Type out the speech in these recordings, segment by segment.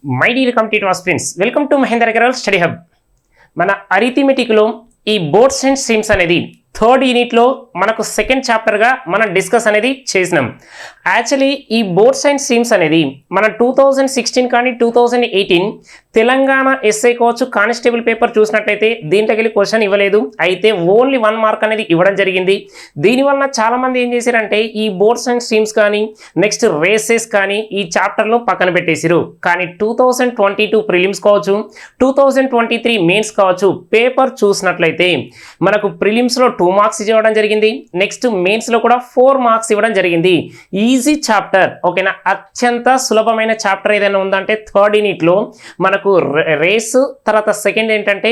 My dear complete aspirants, welcome to Mahender Agarwal study hub. మన అరిథమెటిక్లో ఈ boards and streams అనేది third యూనిట్లో మనకు సెకండ్ చాప్టర్గా మనం డిస్కస్ అనేది చేసినాం. యాక్చువల్లీ ఈ బోర్డ్స్ అండ్ స్ట్రీమ్స్ అనేది మన 2016 కానీ 2018 తెలంగాణ ఎస్ఐ కావచ్చు కానిస్టేబుల్ పేపర్ చూసినట్లయితే దీంట్లోకి వెళ్ళి క్వశ్చన్ ఇవ్వలేదు, అయితే ఓన్లీ 1 మార్క్ అనేది ఇవ్వడం జరిగింది. దీనివల్ల చాలామంది ఏం చేశారంటే ఈ బోర్డ్స్ అండ్ స్ట్రీమ్స్ కానీ నెక్స్ట్ రేసెస్ కానీ ఈ చాప్టర్లో పక్కన పెట్టేసారు. కానీ 2022 ప్రిలిమ్స్ కావచ్చు 2023 మెయిన్స్ కావచ్చు పేపర్ చూసినట్లయితే మనకు ప్రిలిమ్స్లో 2 మార్క్స్ ఇవ్వడం జరిగింది, నెక్స్ట్ మెయిన్స్లో కూడా 4 మార్క్స్ ఇవ్వడం జరిగింది. ఈజీ చాప్టర్, ఓకేనా. అత్యంత సులభమైన చాప్టర్ ఏదైనా ఉందంటే థర్డ్ యూనిట్లో మనకు రేస్, తర్వాత సెకండ్ ఏంటంటే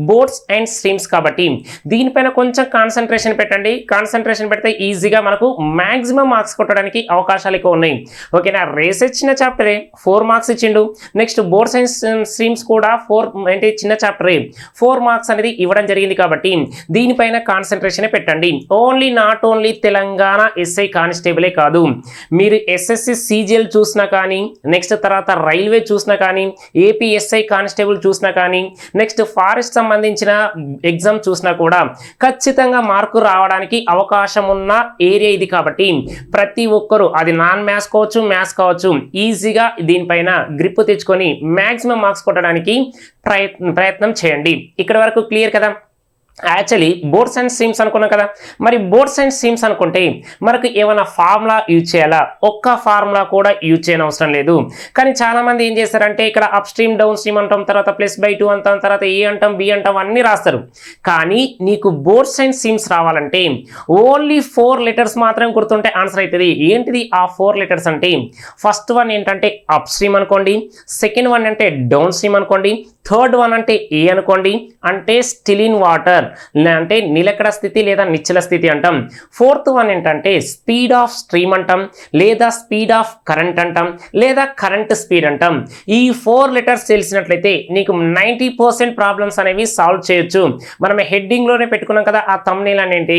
బోర్డ్స్ అండ్ స్ట్రీమ్స్. కాబట్టి దీనిపైన కొంచెం కాన్సన్ట్రేషన్ పెట్టండి. కాన్సన్ట్రేషన్ పెడితే ఈజీగా మనకు మ్యాక్సిమం మార్క్స్ కొట్టడానికి అవకాశాలు ఎక్కువ ఉన్నాయి, ఓకేనా. రేస్ చిన్న చాప్టరే 4 మార్క్స్ ఇచ్చిండు, నెక్స్ట్ బోర్డ్స్ అండ్ స్ట్రీమ్స్ కూడా 4 అంటే చిన్న చాప్టరే 4 మార్క్స్ అనేది ఇవ్వడం జరిగింది. కాబట్టి దీనిపైన కాన్సన్ట్రేషన్ పెట్టండి. నాట్ ఓన్లీ తెలంగాణ ఎస్ఐ కానిస్టేబులే కాదు, మీరు ఎస్ఎస్సి సిజిఎల్ చూసినా కానీ, నెక్స్ట్ తర్వాత రైల్వే చూసినా కానీ, ఏపీ ఎస్ఐ కానిస్టేబుల్ చూసినా కానీ, నెక్స్ట్ ఫారెస్ట్ సంబంధించిన ఎగ్జామ్ చూసినా కూడా ఖచ్చితంగా మార్కు రావడానికి అవకాశం ఉన్న ఏరియా ఇది. కాబట్టి ప్రతి ఒక్కరూ అది నాన్ మ్యాథ్స్ కావచ్చు మ్యాథ్స్ కావచ్చు ఈజీగా దీనిపైన గ్రిప్ తెచ్చుకొని మ్యాక్సిమం మార్క్స్ కొట్టడానికి ప్రయత్నం చేయండి. ఇక్కడ వరకు క్లియర్ కదా. యాక్చువల్లీ బోర్డ్స్ అండ్ స్ట్రీమ్స్ అనుకున్నాం కదా, మరి బోర్డ్స్ అండ్ స్ట్రీమ్స్ అనుకుంటే మనకు ఏమైనా ఫార్ములా యూజ్ చేయాలా? ఒక్క ఫార్ములా కూడా యూజ్ చేయని అవసరం లేదు. కానీ చాలామంది ఏం చేస్తారంటే ఇక్కడ అప్ స్ట్రీమ్ డౌన్ స్ట్రీమ్ అంటాం, తర్వాత +/2 అంటాం, తర్వాత ఏ అంటాం బి అంటాం అన్నీ రాస్తారు. కానీ నీకు బోర్డ్స్ అండ్ స్ట్రీమ్స్ రావాలంటే ఓన్లీ 4 లెటర్స్ మాత్రం గుర్తుంటే ఆన్సర్ అవుతుంది. ఏంటిది ఆ 4 లెటర్స్ అంటే, ఫస్ట్ వన్ ఏంటంటే అప్ స్ట్రీమ్ అనుకోండి, సెకండ్ వన్ అంటే డౌన్ స్ట్రీమ్ అనుకోండి, థర్డ్ వన్ అంటే ఏ అనుకోండి, అంటే స్టిల్ ఇన్ వాటర్ అంటే నిలకడ స్థితి లేదా నిశ్చల స్థితి అంటాం. ఫోర్త్ వన్ ఏంటంటే స్పీడ్ ఆఫ్ స్ట్రీమ్ అంటాం, లేదా స్పీడ్ ఆఫ్ కరెంట్ అంటాం, లేదా కరెంట్ స్పీడ్ అంటాం. ఈ 4 లెటర్స్ తెలిసినట్లయితే నీకు 90% ప్రాబ్లమ్స్ అనేవి సాల్వ్ చేయొచ్చు. మనం హెడ్డింగ్ లోనే పెట్టుకున్నాం కదా ఆ థంబ్నెయిల్ అనేంటి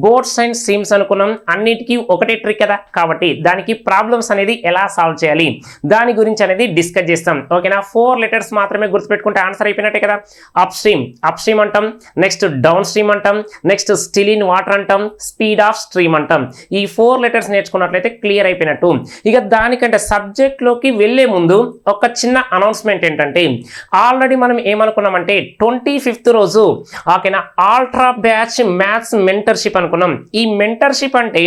బోర్డ్స్ అండ్ స్ట్రీమ్స్ అనుకున్నాం. అన్నిటికీ ఒకటే ట్రిక్ కదా, కాబట్టి దానికి ప్రాబ్లమ్స్ అనేది ఎలా సాల్వ్ చేయాలి దాని గురించి అనేది డిస్కస్ చేస్తాం, ఓకేనా. 4 లెటర్స్ మాత్రమే గుర్తుపెట్టుకుంటే ఆన్సర్ అయిపోయినట్టే కదా. అప్ స్ట్రీమ్ అంటాం, నెక్స్ట్ డౌన్ స్ట్రీమ్ అంటాం, నెక్స్ట్ స్టిల్ ఇన్ వాటర్ అంటాం, స్పీడ్ ఆఫ్ స్ట్రీమ్ అంటాం. ఈ 4 లెటర్స్ నేర్చుకున్నట్లయితే క్లియర్ అయిపోయినట్టు. ఇక దానికంటే సబ్జెక్ట్ లోకి వెళ్లే ముందు ఒక చిన్న అనౌన్స్మెంట్ ఏంటంటే, ఆల్రెడీ మనం ఏమనుకున్నామంటే 25th రోజు ఓకేనా అల్ట్రా బ్యాచ్ మ్యాథ్స్ మెంటర్షిప్ అనుకున్నాం. ఈ మెంటర్షిప్ అంటే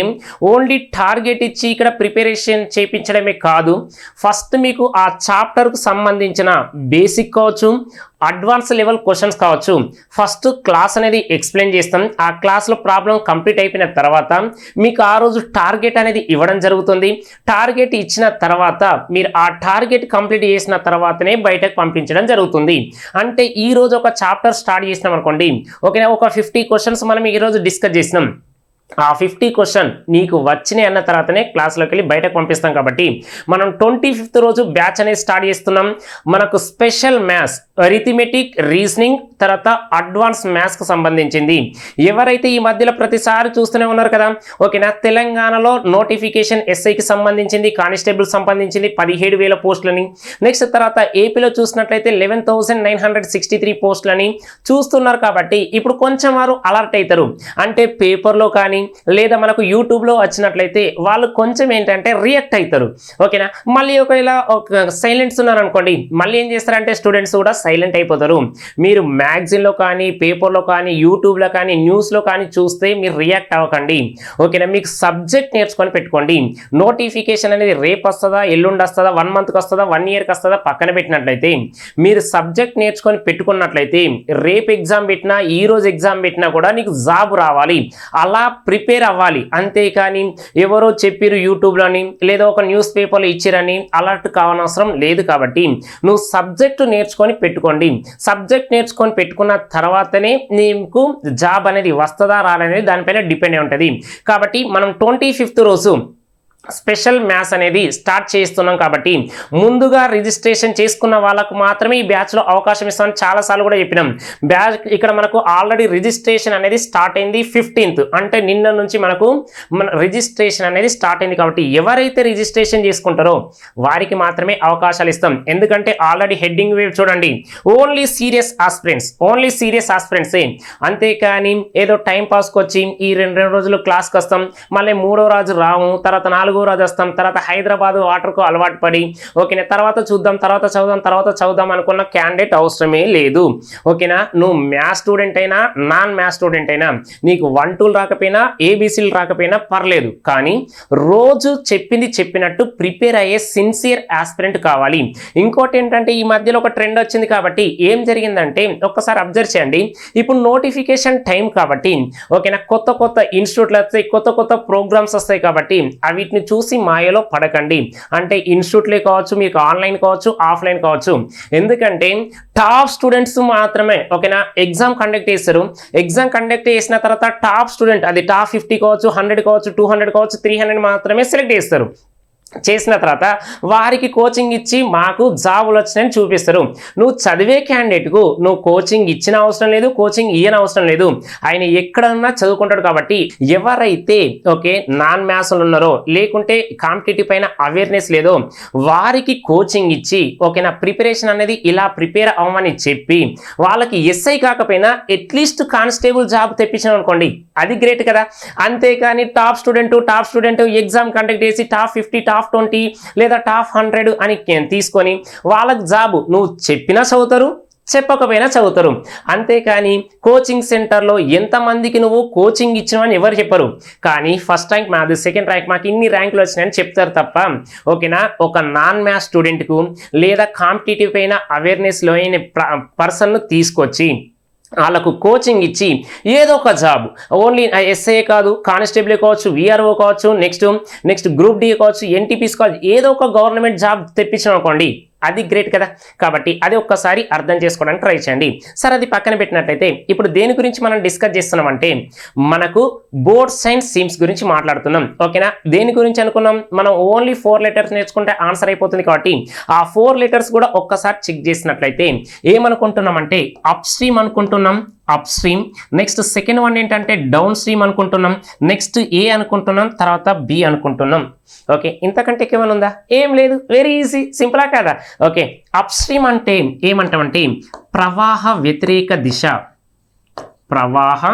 ఓన్లీ టార్గెట్ ఇచ్చి ఇక్కడ ప్రిపరేషన్ చేయించడమే కాదు, ఫస్ట్ మీకు ఆ చాప్టర్ కు సంబంధించిన బేసిక్ కావచ్చు అడ్వాన్స్ లెవెల్ క్వశ్చన్స్ కావచ్చు ఫస్ట్ క్లాస్ అనేది ఎక్స్ప్లెయిన్ చేస్తాం. ఆ క్లాస్లో ప్రాబ్లం కంప్లీట్ అయిపోయిన తర్వాత మీకు ఆ రోజు టార్గెట్ అనేది ఇవ్వడం జరుగుతుంది. టార్గెట్ ఇచ్చిన తర్వాత మీరు ఆ టార్గెట్ కంప్లీట్ చేసిన తర్వాతనే బయటకు పంపించడం జరుగుతుంది. అంటే ఈ రోజు ఒక చాప్టర్ స్టార్ట్ చేసినాం అనుకోండి, ఓకేనా, ఒక 50 క్వశ్చన్స్ మనం ఈరోజు డిస్కస్ చేసినాం. ఆ 50 క్వశ్చన్ నీకు వచ్చినాయి అన్న తర్వాతనే క్లాస్లోకి వెళ్ళి బయటకు పంపిస్తాం. కాబట్టి మనం 25th రోజు బ్యాచ్ అనేది స్టార్ట్ చేస్తున్నాం. మనకు స్పెషల్ మ్యాథ్స్, అరిథమెటిక్, రీజనింగ్, తర్వాత అడ్వాన్స్ మ్యాథ్స్కి సంబంధించింది. ఎవరైతే ఈ మధ్యలో ప్రతిసారి చూస్తూనే ఉన్నారు కదా, ఓకేనా, తెలంగాణలో నోటిఫికేషన్ ఎస్ఐకి సంబంధించింది, కానిస్టేబుల్ సంబంధించింది 17,000 పోస్టులని, నెక్స్ట్ తర్వాత ఏపీలో చూసినట్లయితే 11,963 పోస్టులని చూస్తున్నారు. కాబట్టి ఇప్పుడు కొంచెం వారు అలర్ట్ అవుతారు. అంటే పేపర్లో కానీ లేదా మనకు యూట్యూబ్లో వచ్చినట్లయితే వాళ్ళు కొంచెం ఏంటంటే రియాక్ట్ అవుతారు, ఓకేనా. మళ్ళీ ఒకవేళ సైలెంట్స్ ఉన్నారు అనుకోండి, మళ్ళీ ఏం చేస్తారంటే స్టూడెంట్స్ కూడా సైలెంట్ అయిపోతారు. మీరు మ్యాగజైన్లో కానీ పేపర్లో కానీ యూట్యూబ్లో కానీ న్యూస్లో కానీ చూస్తే మీరు రియాక్ట్ అవ్వకండి, ఓకేనా. మీకు సబ్జెక్ట్ నేర్చుకొని పెట్టుకోండి. నోటిఫికేషన్ అనేది రేపు వస్తుందా, ఎల్లుండి వస్తుందా, 1 మంత్కి వస్తుందా, 1 ఇయర్కి వస్తుందా పక్కన పెట్టినట్లయితే, మీరు సబ్జెక్ట్ నేర్చుకొని పెట్టుకున్నట్లయితే రేపు ఎగ్జామ్ పెట్టినా ఈ రోజు ఎగ్జామ్ పెట్టినా కూడా నీకు జాబ్ రావాలి, అలా ప్రిపేర్ అవ్వాలి. అంతేకాని ఎవరో చెప్పిరు యూట్యూబ్లోని లేదా ఒక న్యూస్ పేపర్లో ఇచ్చిరని అలర్ట్ కావనవసరం లేదు. కాబట్టి నువ్వు సబ్జెక్టు నేర్చుకొని పెట్టుకోండి. సబ్జెక్ట్ నేర్చుకొని పెట్టుకున్న తర్వాతనే నీకు జాబ్ అనేది వస్తుందా రాదనేది దానిపైన డిపెండ్ అయి ఉంటుంది. కాబట్టి మనం 25th రోజు స్పెషల్ మ్యాథ్స్ అనేది స్టార్ట్ చేస్తున్నాం కాబట్టి ముందుగా రిజిస్ట్రేషన్ చేసుకున్న వాళ్ళకు మాత్రమే ఈ బ్యాచ్లో అవకాశం ఇస్తామని చాలాసార్లు కూడా చెప్పినాం. బ్యాచ్ ఇక్కడ మనకు ఆల్రెడీ రిజిస్ట్రేషన్ అనేది స్టార్ట్ అయింది 15th, అంటే నిన్న నుంచి మనకు రిజిస్ట్రేషన్ అనేది స్టార్ట్ అయింది. కాబట్టి ఎవరైతే రిజిస్ట్రేషన్ చేసుకుంటారో వారికి మాత్రమే అవకాశాలు ఇస్తాం. ఎందుకంటే ఆల్రెడీ హెడ్డింగ్ వేవ్ చూడండి, ఓన్లీ సీరియస్ ఆస్పిరెంట్స్, అంతేకాని ఏదో టైం పాస్కి వచ్చి ఈ రెండు రోజులు క్లాస్కి వస్తాం, మళ్ళీ 3వ రోజు రాము, తర్వాత 4వ రోజు వస్తాం, తర్వాత హైదరాబాద్ వాటర్కు అలవాటు పడి ఓకేనా తర్వాత చదువుదాం అనుకున్న క్యాండిడేట్ అవసరమే లేదు. ఓకేనా, నువ్వు మ్యాథ్స్ స్టూడెంట్ అయినా నాన్ మ్యాథ్స్ స్టూడెంట్ అయినా నీకు 1 2 రాకపోయినా ఏబీసీలు రాకపోయినా పర్లేదు, కానీ రోజు చెప్పింది చెప్పినట్టు ప్రిపేర్ అయ్యే సిన్సియర్ ఆస్పిరెంట్ కావాలి. ఇంకోటి ఏంటంటే ఈ మధ్యలో ఒక ట్రెండ్ వచ్చింది కాబట్టి ఏం జరిగిందంటే ఒక్కసారి అబ్జర్వ్ చేయండి. ఇప్పుడు నోటిఫికేషన్ టైం కాబట్టి ఓకేనా కొత్త ఇన్స్టిట్యూట్లు వస్తాయి, కొత్త ప్రోగ్రామ్స్ వస్తాయి కాబట్టి వీటిని చూసి మాయలో పడకండి. అంటే ఇన్స్టిట్యూట్లే కావచ్చు, మీకు ఆన్లైన్ కావచ్చు, ఆఫ్లైన్ కావచ్చు. ఎందుకంటే టాప్ స్టూడెంట్స్ మాత్రమే ఓకేనా ఎగ్జామ్ కండక్ట్ చేస్తారు. ఎగ్జామ్ కండక్ట్ చేసిన తర్వాత టాప్ స్టూడెంట్, అది టాప్ 50 కావచ్చు, 100 కావచ్చు, 200 కావచ్చు, 300 మాత్రమే సెలెక్ట్ చేస్తారు. చేసిన తర్వాత వారికి కోచింగ్ ఇచ్చి మాకు జాబులు వచ్చినాయని చూపిస్తారు. నువ్వు చదివే క్యాండిడేట్కు నువ్వు కోచింగ్ ఇచ్చిన అవసరం లేదు, కోచింగ్ ఇయ్యని అవసరం లేదు, ఆయన ఎక్కడన్నా చదువుకుంటాడు. కాబట్టి ఎవరైతే ఓకే నాన్ మ్యాథ్స్లు ఉన్నారో లేకుంటే కాంపిటేటివ్ పైన అవేర్నెస్ లేదో వారికి కోచింగ్ ఇచ్చి ఓకేనా ప్రిపరేషన్ అనేది ఇలా ప్రిపేర్ అవ్వమని చెప్పి వాళ్ళకి ఎస్ఐ కాకపోయినా అట్లీస్ట్ కానిస్టేబుల్ జాబ్ తెప్పించాను అనుకోండి, అది గ్రేట్ కదా. అంతేకాని టాప్ స్టూడెంట్ ఎగ్జామ్ కండక్ట్ చేసి టాప్ 50 టాప్ 20 లేదా టాప్ 100 అని తీసుకొని వాళ్ళకి జాబు నువ్వు చెప్పినా చదువుతారు, చెప్పకపోయినా చదువుతారు. అంతేకాని కోచింగ్ సెంటర్లో ఎంతమందికి నువ్వు కోచింగ్ ఇచ్చినావని ఎవరు చెప్పరు, కానీ ఫస్ట్ ర్యాంక్ మాది, సెకండ్ ర్యాంక్ మాకు ఇన్ని ర్యాంకులు వచ్చినాయని చెప్తారు తప్ప ఓకేనా ఒక నాన్ మ్యాథ్స్ స్టూడెంట్కు లేదా కాంపిటేటివ్ పైన అవేర్నెస్ లేని పర్సన్ను తీసుకొచ్చి వాళ్ళకు కోచింగ్ ఇచ్చి ఏదో ఒక జాబ్, ఓన్లీ ఎస్ఐ కాదు, కానిస్టేబుల్ కావచ్చు, విఆర్ఓ కావచ్చు, నెక్స్ట్ గ్రూప్ డి కావచ్చు, ఎన్టీపీస్ కావచ్చు, ఏదో ఒక గవర్నమెంట్ జాబ్ తెప్పించాం అనుకోండి, అది గ్రేట్ కదా. కాబట్టి అది ఒక్కసారి అర్థం చేసుకోవడానికి ట్రై చేయండి. సరే, అది పక్కన పెట్టినట్లయితే ఇప్పుడు దేని గురించి మనం డిస్కస్ చేస్తున్నామంటే మనకు బోర్డ్ సైన్స్ సిమ్స్ గురించి మాట్లాడుతున్నాం. ఓకేనా, దేని గురించి అనుకున్నాం మనం ఓన్లీ 4 లెటర్స్ నేర్చుకుంటే ఆన్సర్ అయిపోతుంది. కాబట్టి ఆ 4 లెటర్స్ కూడా ఒక్కసారి చెక్ చేసినట్లయితే ఏమనుకుంటున్నామంటే అప్ స్ట్రీమ్ అనుకుంటున్నాం, up stream. Next second one ఏంటంటే డౌన్ స్ట్రీమ్ అనుకుంటున్నాం, నెక్స్ట్ ఏ అనుకుంటున్నాం, తర్వాత బి అనుకుంటున్నాం. ఓకే, ఇంతకంటే ఏమైనా ఉందా? ఏం లేదు, వెరీ ఈజీ, సింపులా కదా. ఓకే, అప్ స్ట్రీమ్ అంటే ఏమంటామంటే ప్రవాహ వ్యతిరేక దిశ, ప్రవాహ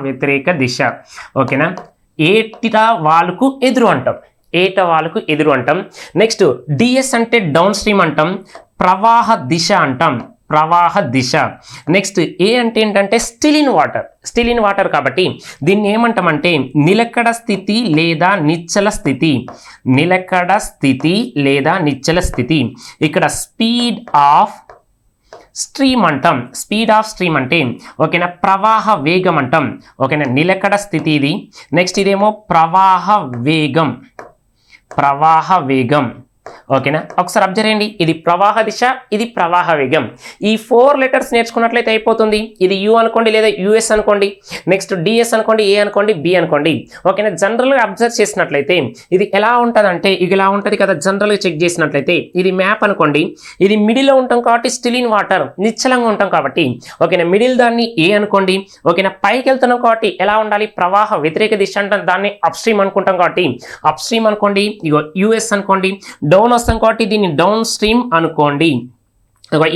వ్యతిరేక దిశ. ఓకేనా, ఏట వాళ్ళకు ఎదురు అంటాం. నెక్స్ట్ డిఎస్ అంటే డౌన్ స్ట్రీమ్ అంటాం, ప్రవాహ దిశ. నెక్స్ట్ ఏ అంటే ఏంటంటే స్టిల్ ఇన్ వాటర్ కాబట్టి దీన్ని ఏమంటామంటే నిలకడ స్థితి లేదా నిశ్చల స్థితి. ఇక్కడ స్పీడ్ ఆఫ్ స్ట్రీమ్ అంటే ఓకేనా ప్రవాహ వేగం అంటాం. ఓకేనా, నిలకడ స్థితి ఇది. నెక్స్ట్ ఇదేమో ప్రవాహ వేగం. ఓకేనా, ఒకసారి అబ్జర్వ్ చేయండి, ఇది ప్రవాహ దిశ, ఇది ప్రవాహ వేగం. ఈ 4 లెటర్స్ నేర్చుకున్నట్లయితే అయిపోతుంది. ఇది యు అనుకోండి, లేదా యుఎస్ అనుకోండి, నెక్స్ట్ డిఎస్ అనుకోండి, ఏ అనుకోండి, బి అనుకోండి. ఓకేనా, జనరల్గా అబ్జర్వ్ చేసినట్లయితే ఇది ఎలా ఉంటుంది అంటే ఇలా ఉంటుంది కదా. జనరల్గా చెక్ చేసినట్లయితే ఇది మ్యాప్ అనుకోండి, ఇది మిడిల్లో ఉంటాం కాబట్టి స్టిల్ ఇన్ వాటర్, నిశ్చలంగా ఉంటాం కాబట్టి ఓకేనా మిడిల్ దాన్ని ఏ అనుకోండి. ఓకేనా, పైకి వెళ్తున్నాం కాబట్టి ఎలా ఉండాలి, ప్రవాహ వ్యతిరేక దిశ అంటాం, దాన్ని అప్ స్ట్రీమ్ అనుకుంటాం కాబట్టి అప్ స్ట్రీమ్ అనుకోండి. ఇగో యుఎస్ అనుకోండి, డౌన్ వస్తాం కాబట్టి దీన్ని డౌన్ స్ట్రీమ్ అనుకోండి.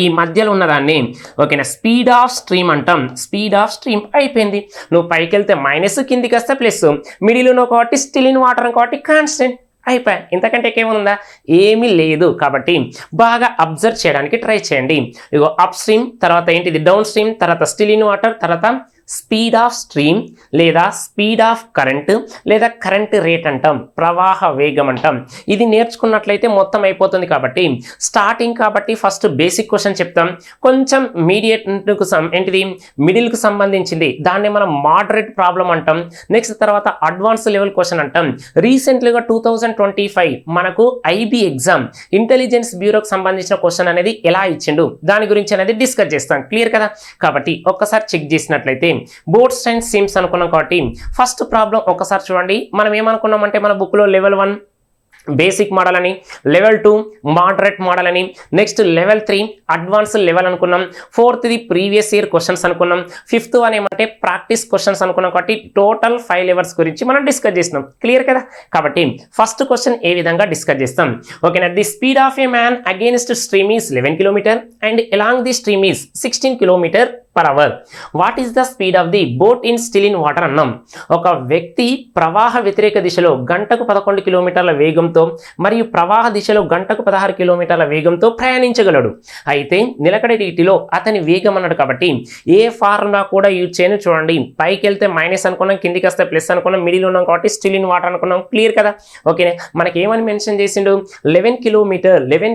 ఈ మధ్యలో ఉన్నదాన్ని ఓకేనా స్పీడ్ ఆఫ్ స్ట్రీమ్ అంటాం. స్పీడ్ ఆఫ్ స్ట్రీమ్ అయిపోయింది. నువ్వు పైకి వెళ్తే మైనస్, కిందికి వస్తే ప్లస్, మిడిల్ ఉన్నావు కాబట్టి స్టిల్ ఇన్ వాటర్ కాబట్టి కాన్స్టెంట్. అయిపోయాయి, ఇంతకంటే ఏముందా? ఏమీ లేదు. కాబట్టి బాగా అబ్జర్వ్ చేయడానికి ట్రై చేయండి. ఇగో అప్ స్ట్రీమ్, తర్వాత ఏంటిది డౌన్ స్ట్రీమ్, తర్వాత స్టిల్ ఇన్ వాటర్, తర్వాత స్పీడ్ ఆఫ్ స్ట్రీమ్ లేదా స్పీడ్ ఆఫ్ కరెంట్ లేదా కరెంట్ రేట్ అంటాం, ప్రవాహ వేగం అంటాం. ఇది నేర్చుకున్నట్లయితే మొత్తం అయిపోతుంది. కాబట్టి స్టార్టింగ్ కాబట్టి ఫస్ట్ బేసిక్ క్వశ్చన్ చెప్తాం, కొంచెం మిడిల్కు సంబంధించింది దాన్ని మనం మోడరేట్ ప్రాబ్లం అంటాం. నెక్స్ట్ తర్వాత అడ్వాన్స్ లెవెల్ క్వశ్చన్ అంటాం. రీసెంట్లీగా 2025 మనకు ఐబీ ఎగ్జామ్ ఇంటెలిజెన్స్ బ్యూరోకి సంబంధించిన క్వశ్చన్ అనేది ఎలా ఇచ్చిండు దాని గురించి అనేది డిస్కస్ చేస్తాం. క్లియర్ కదా. కాబట్టి ఒక్కసారి చెక్ చేసినట్లయితే బోట్స్ అండ్ సిమ్స్ అనుకున్నాం కాబట్టి ఫస్ట్ ప్రాబ్లం ఒకసారి చూడండి. మనం ఏమనుకున్నామంటే మన బుక్లో లెవెల్ 1 బేసిక్ మోడల్ అని, లెవెల్ 2 మోడరేట్ మోడల్ అని, నెక్స్ట్ లెవెల్ 3 అడ్వాన్స్ లెవెల్ అనుకున్నాం, 4th ప్రీవియస్ ఇయర్ క్వశ్చన్స్ అనుకున్నాం, 5th వన్ ఏమంటే ప్రాక్టీస్ క్వశ్చన్స్ అనుకున్నాం. కాబట్టి టోటల్ 5 లెవెల్స్ గురించి మనం డిస్కస్ చేసినాం. క్లియర్ కదా? కాబట్టి ఫస్ట్ క్వశ్చన్ ఏ విధంగా డిస్కస్ చేస్తాం. ఓకేనా? The speed of a man against stream is 11 kilometre and along the stream is 16 kilometre per hour. What is the speed of the boat in still in water అన్నాం. ఒక వ్యక్తి ప్రవాహ వ్యతిరేక దిశలో గంటకు 11 కిలోమీటర్ల వేగంతో మరియు ప్రవాహ దిశలో గంటకు 16 కిలోమీటర్ల వేగంతో ప్రయాణించగలడు. అయితే నిలకడ నీటిలో అతని వేగం అన్నాడు కాబట్టి ఏ ఫార్ములా కూడా యూజ్ చేయను. చూడండి, పైకి వెళ్తే మైనస్ అనుకున్నాం, కిందికి వస్తే ప్లస్ అనుకున్నాం, మిడిల్ ఉన్నాం కాబట్టి స్టిల్ ఇన్ వాటర్ అనుకున్నాం. క్లియర్ కదా? ఓకేనా? మనకి ఏమని మెన్షన్ చేసిండు? 11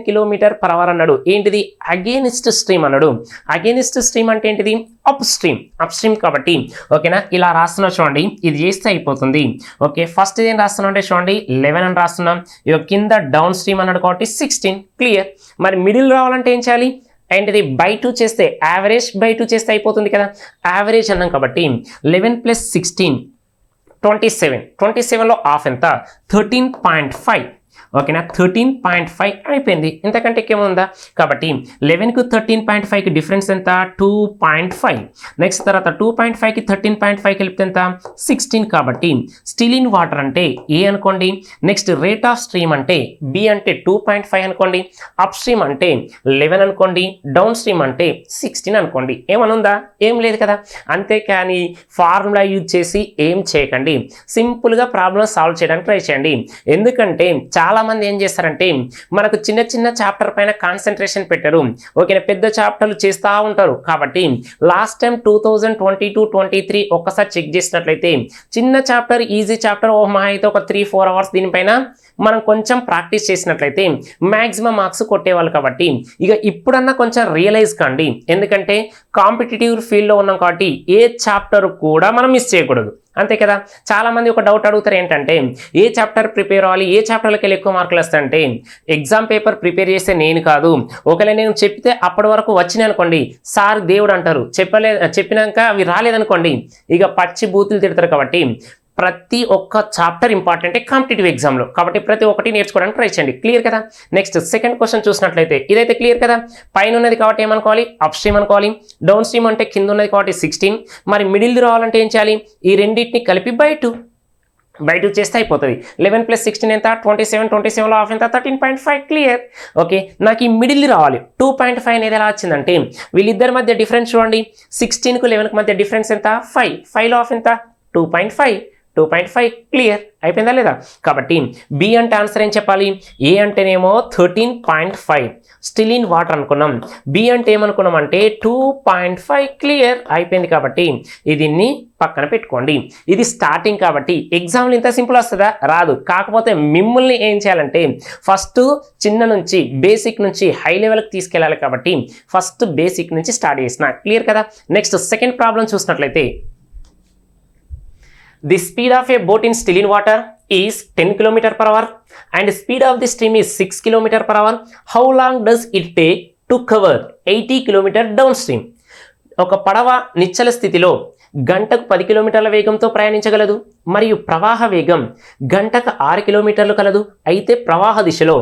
కిలోమీటర్ పర్ అవర్ అన్నాడు. ఏంటిది? అగేనిస్ట్ స్ట్రీమ్ అన్నాడు. అగేనిస్ట్ స్ట్రీమ్ అంటే ఏంటిది? అప్ స్ట్రీమ్ కాబట్టి ఓకేనా, ఇలా రాస్తున్నా చూడండి. ఇది చేస్తే అయిపోతుంది. ఓకే, ఫస్ట్ ఏం రాస్తున్నా అంటే చూడండి 11 అని రాస్తున్నాం. ఇక కింద డౌన్ స్ట్రీమ్ అన్నాడు కాబట్టి 16. క్లియర్. మరి మిడిల్ రావాలంటే ఏం చేయాలి? ఏంటిది? బై 2 చేస్తే, యావరేజ్ బై 2 చేస్తే అయిపోతుంది కదా. యావరేజ్ అన్నాం కాబట్టి 11 + 16 27లో హాఫ్ ఎంత? 13.5. ఓకేనా? 13.5 అయిపోయింది. ఇంతకంటే ఏముందా? కాబట్టి 11కు 13.5కి డిఫరెన్స్ ఎంత? 2.5. నెక్స్ట్ తర్వాత 2.5కి 13.5 కలిపితే ఎంత? 16. కాబట్టి స్టిల్ ఇన్ వాటర్ అంటే ఏ అనుకోండి. నెక్స్ట్ రేట్ ఆఫ్ స్ట్రీమ్ అంటే బి అంటే 2.5 అనుకోండి. అప్ స్ట్రీమ్ అంటే 11 అనుకోండి. డౌన్ స్ట్రీమ్ అంటే 16 అనుకోండి. ఏమనుందా? ఏం లేదు కదా. అంతేకాని ఫార్ములా యూజ్ చేసి ఏం చేయకండి. సింపుల్గా ప్రాబ్లమ్ సాల్వ్ చేయడానికి ట్రై చేయండి. ఎందుకంటే చాలా మంది ఏం చేస్తారంటే మనకు చిన్న చిన్న చాప్టర్ పైన కాన్సన్ట్రేషన్ పెట్టరు. ఓకేనా? పెద్ద చాప్టర్లు చేస్తూ ఉంటారు. కాబట్టి లాస్ట్ టైం 2022-23 ఒక్కసారి చెక్ చేసినట్లయితే చిన్న చాప్టర్, ఈజీ చాప్టర్ మహా అయితే ఒక 3-4 అవర్స్ దీనిపైన మనం కొంచెం ప్రాక్టీస్ చేసినట్లయితే మ్యాక్సిమం మార్క్స్ కొట్టేవాళ్ళు. కాబట్టి ఇక ఇప్పుడన్నా కొంచెం రియలైజ్ కండి. ఎందుకంటే కాంపిటేటివ్ ఫీల్డ్లో ఉన్నాం కాబట్టి ఏ చాప్టర్ కూడా మనం మిస్ చేయకూడదు. అంతే కదా. చాలా మంది ఒక డౌట్ అడుగుతారు ఏంటంటే ఏ చాప్టర్ ప్రిపేర్ అవ్వాలి, ఏ చాప్టర్లకి వెళ్ళి ఎక్కువ మార్కులు వస్తాయంటే ఎగ్జామ్ పేపర్ ప్రిపేర్ చేస్తే నేను కాదు, ఒకవేళ నేను చెప్తే అప్పటి వరకు వచ్చినాయి అనుకోండి సార్ దేవుడు అంటారు, చెప్పినాక అవి రాలేదనుకోండి ఇక పచ్చి బూతులు తిడతారు. కాబట్టి ప్రతి ఒక్క చాప్టర్ ఇంపార్టెంటే కాంపిటేటివ్ ఎగ్జామ్లో. కాబట్టి ప్రతి ఒక్కటి నేర్చుకోవడానికి ట్రై చేయండి. క్లియర్ కదా. నెక్స్ట్ సెకండ్ క్వశ్చన్ చూసినట్లయితే ఇదైతే క్లియర్ కదా. పైన ఉన్నది కాబట్టి ఏమనుకోవాలి? అప్ స్ట్రీమ్ అనుకోవాలి. డౌన్ స్ట్రీమ్ అంటే కింద ఉన్నది కాబట్టి 16. మరి మిడిల్ రావాలంటే ఏం చేయాలి? ఈ రెండింటిని కలిపి బై 2 చేస్తే అయిపోతుంది. 11 + 16 ఎంత? 27లో హాఫ్ ఎంత? 13.5. క్లియర్. ఓకే, నాకు ఈ మిడిల్ రావాలి. 2.5 అనేది ఎలా వచ్చిందంటే వీళ్ళిద్దరి మధ్య డిఫరెన్స్ చూడండి. 16కు 11కు మధ్య డిఫరెన్స్ ఎంత? 5. 5లో హాఫ్ ఎంత? 2.5. క్లియర్ అయిపోయిందా లేదా? కాబట్టి బి అంటే ఆన్సర్ ఏం చెప్పాలి? ఏ అంటేనేమో 13.5 స్టిల్ ఇన్ వాటర్ అనుకున్నాం. బి అంటే ఏమనుకున్నాం అంటే 2.5. క్లియర్ అయిపోయింది. కాబట్టి దీన్ని పక్కన పెట్టుకోండి. ఇది స్టార్టింగ్ కాబట్టి ఎగ్జామ్లు ఇంత సింపుల్ వస్తుందా? రాదు. కాకపోతే మిమ్మల్ని ఏం చేయాలంటే ఫస్ట్ చిన్న నుంచి బేసిక్ నుంచి హై లెవెల్కి తీసుకెళ్ళాలి. కాబట్టి ఫస్ట్ బేసిక్ నుంచి స్టార్ట్ చేసిన. క్లియర్ కదా. నెక్స్ట్ సెకండ్ ప్రాబ్లం చూసినట్లయితే the speed of a boat in still in water is 10 km/h and speed of the stream is 6 km/h. How long does it take to cover 80 km downstream? ఒక పడవ నిశ్చల స్థితిలో గంటకు 10 కిలోమీటర్ల వేగంతో ప్రయాణించగలదు మరియు ప్రవాహ వేగం గంటకు 6 కిలోమీటర్లు కలదు. అయితే ప్రవాహ దిశలో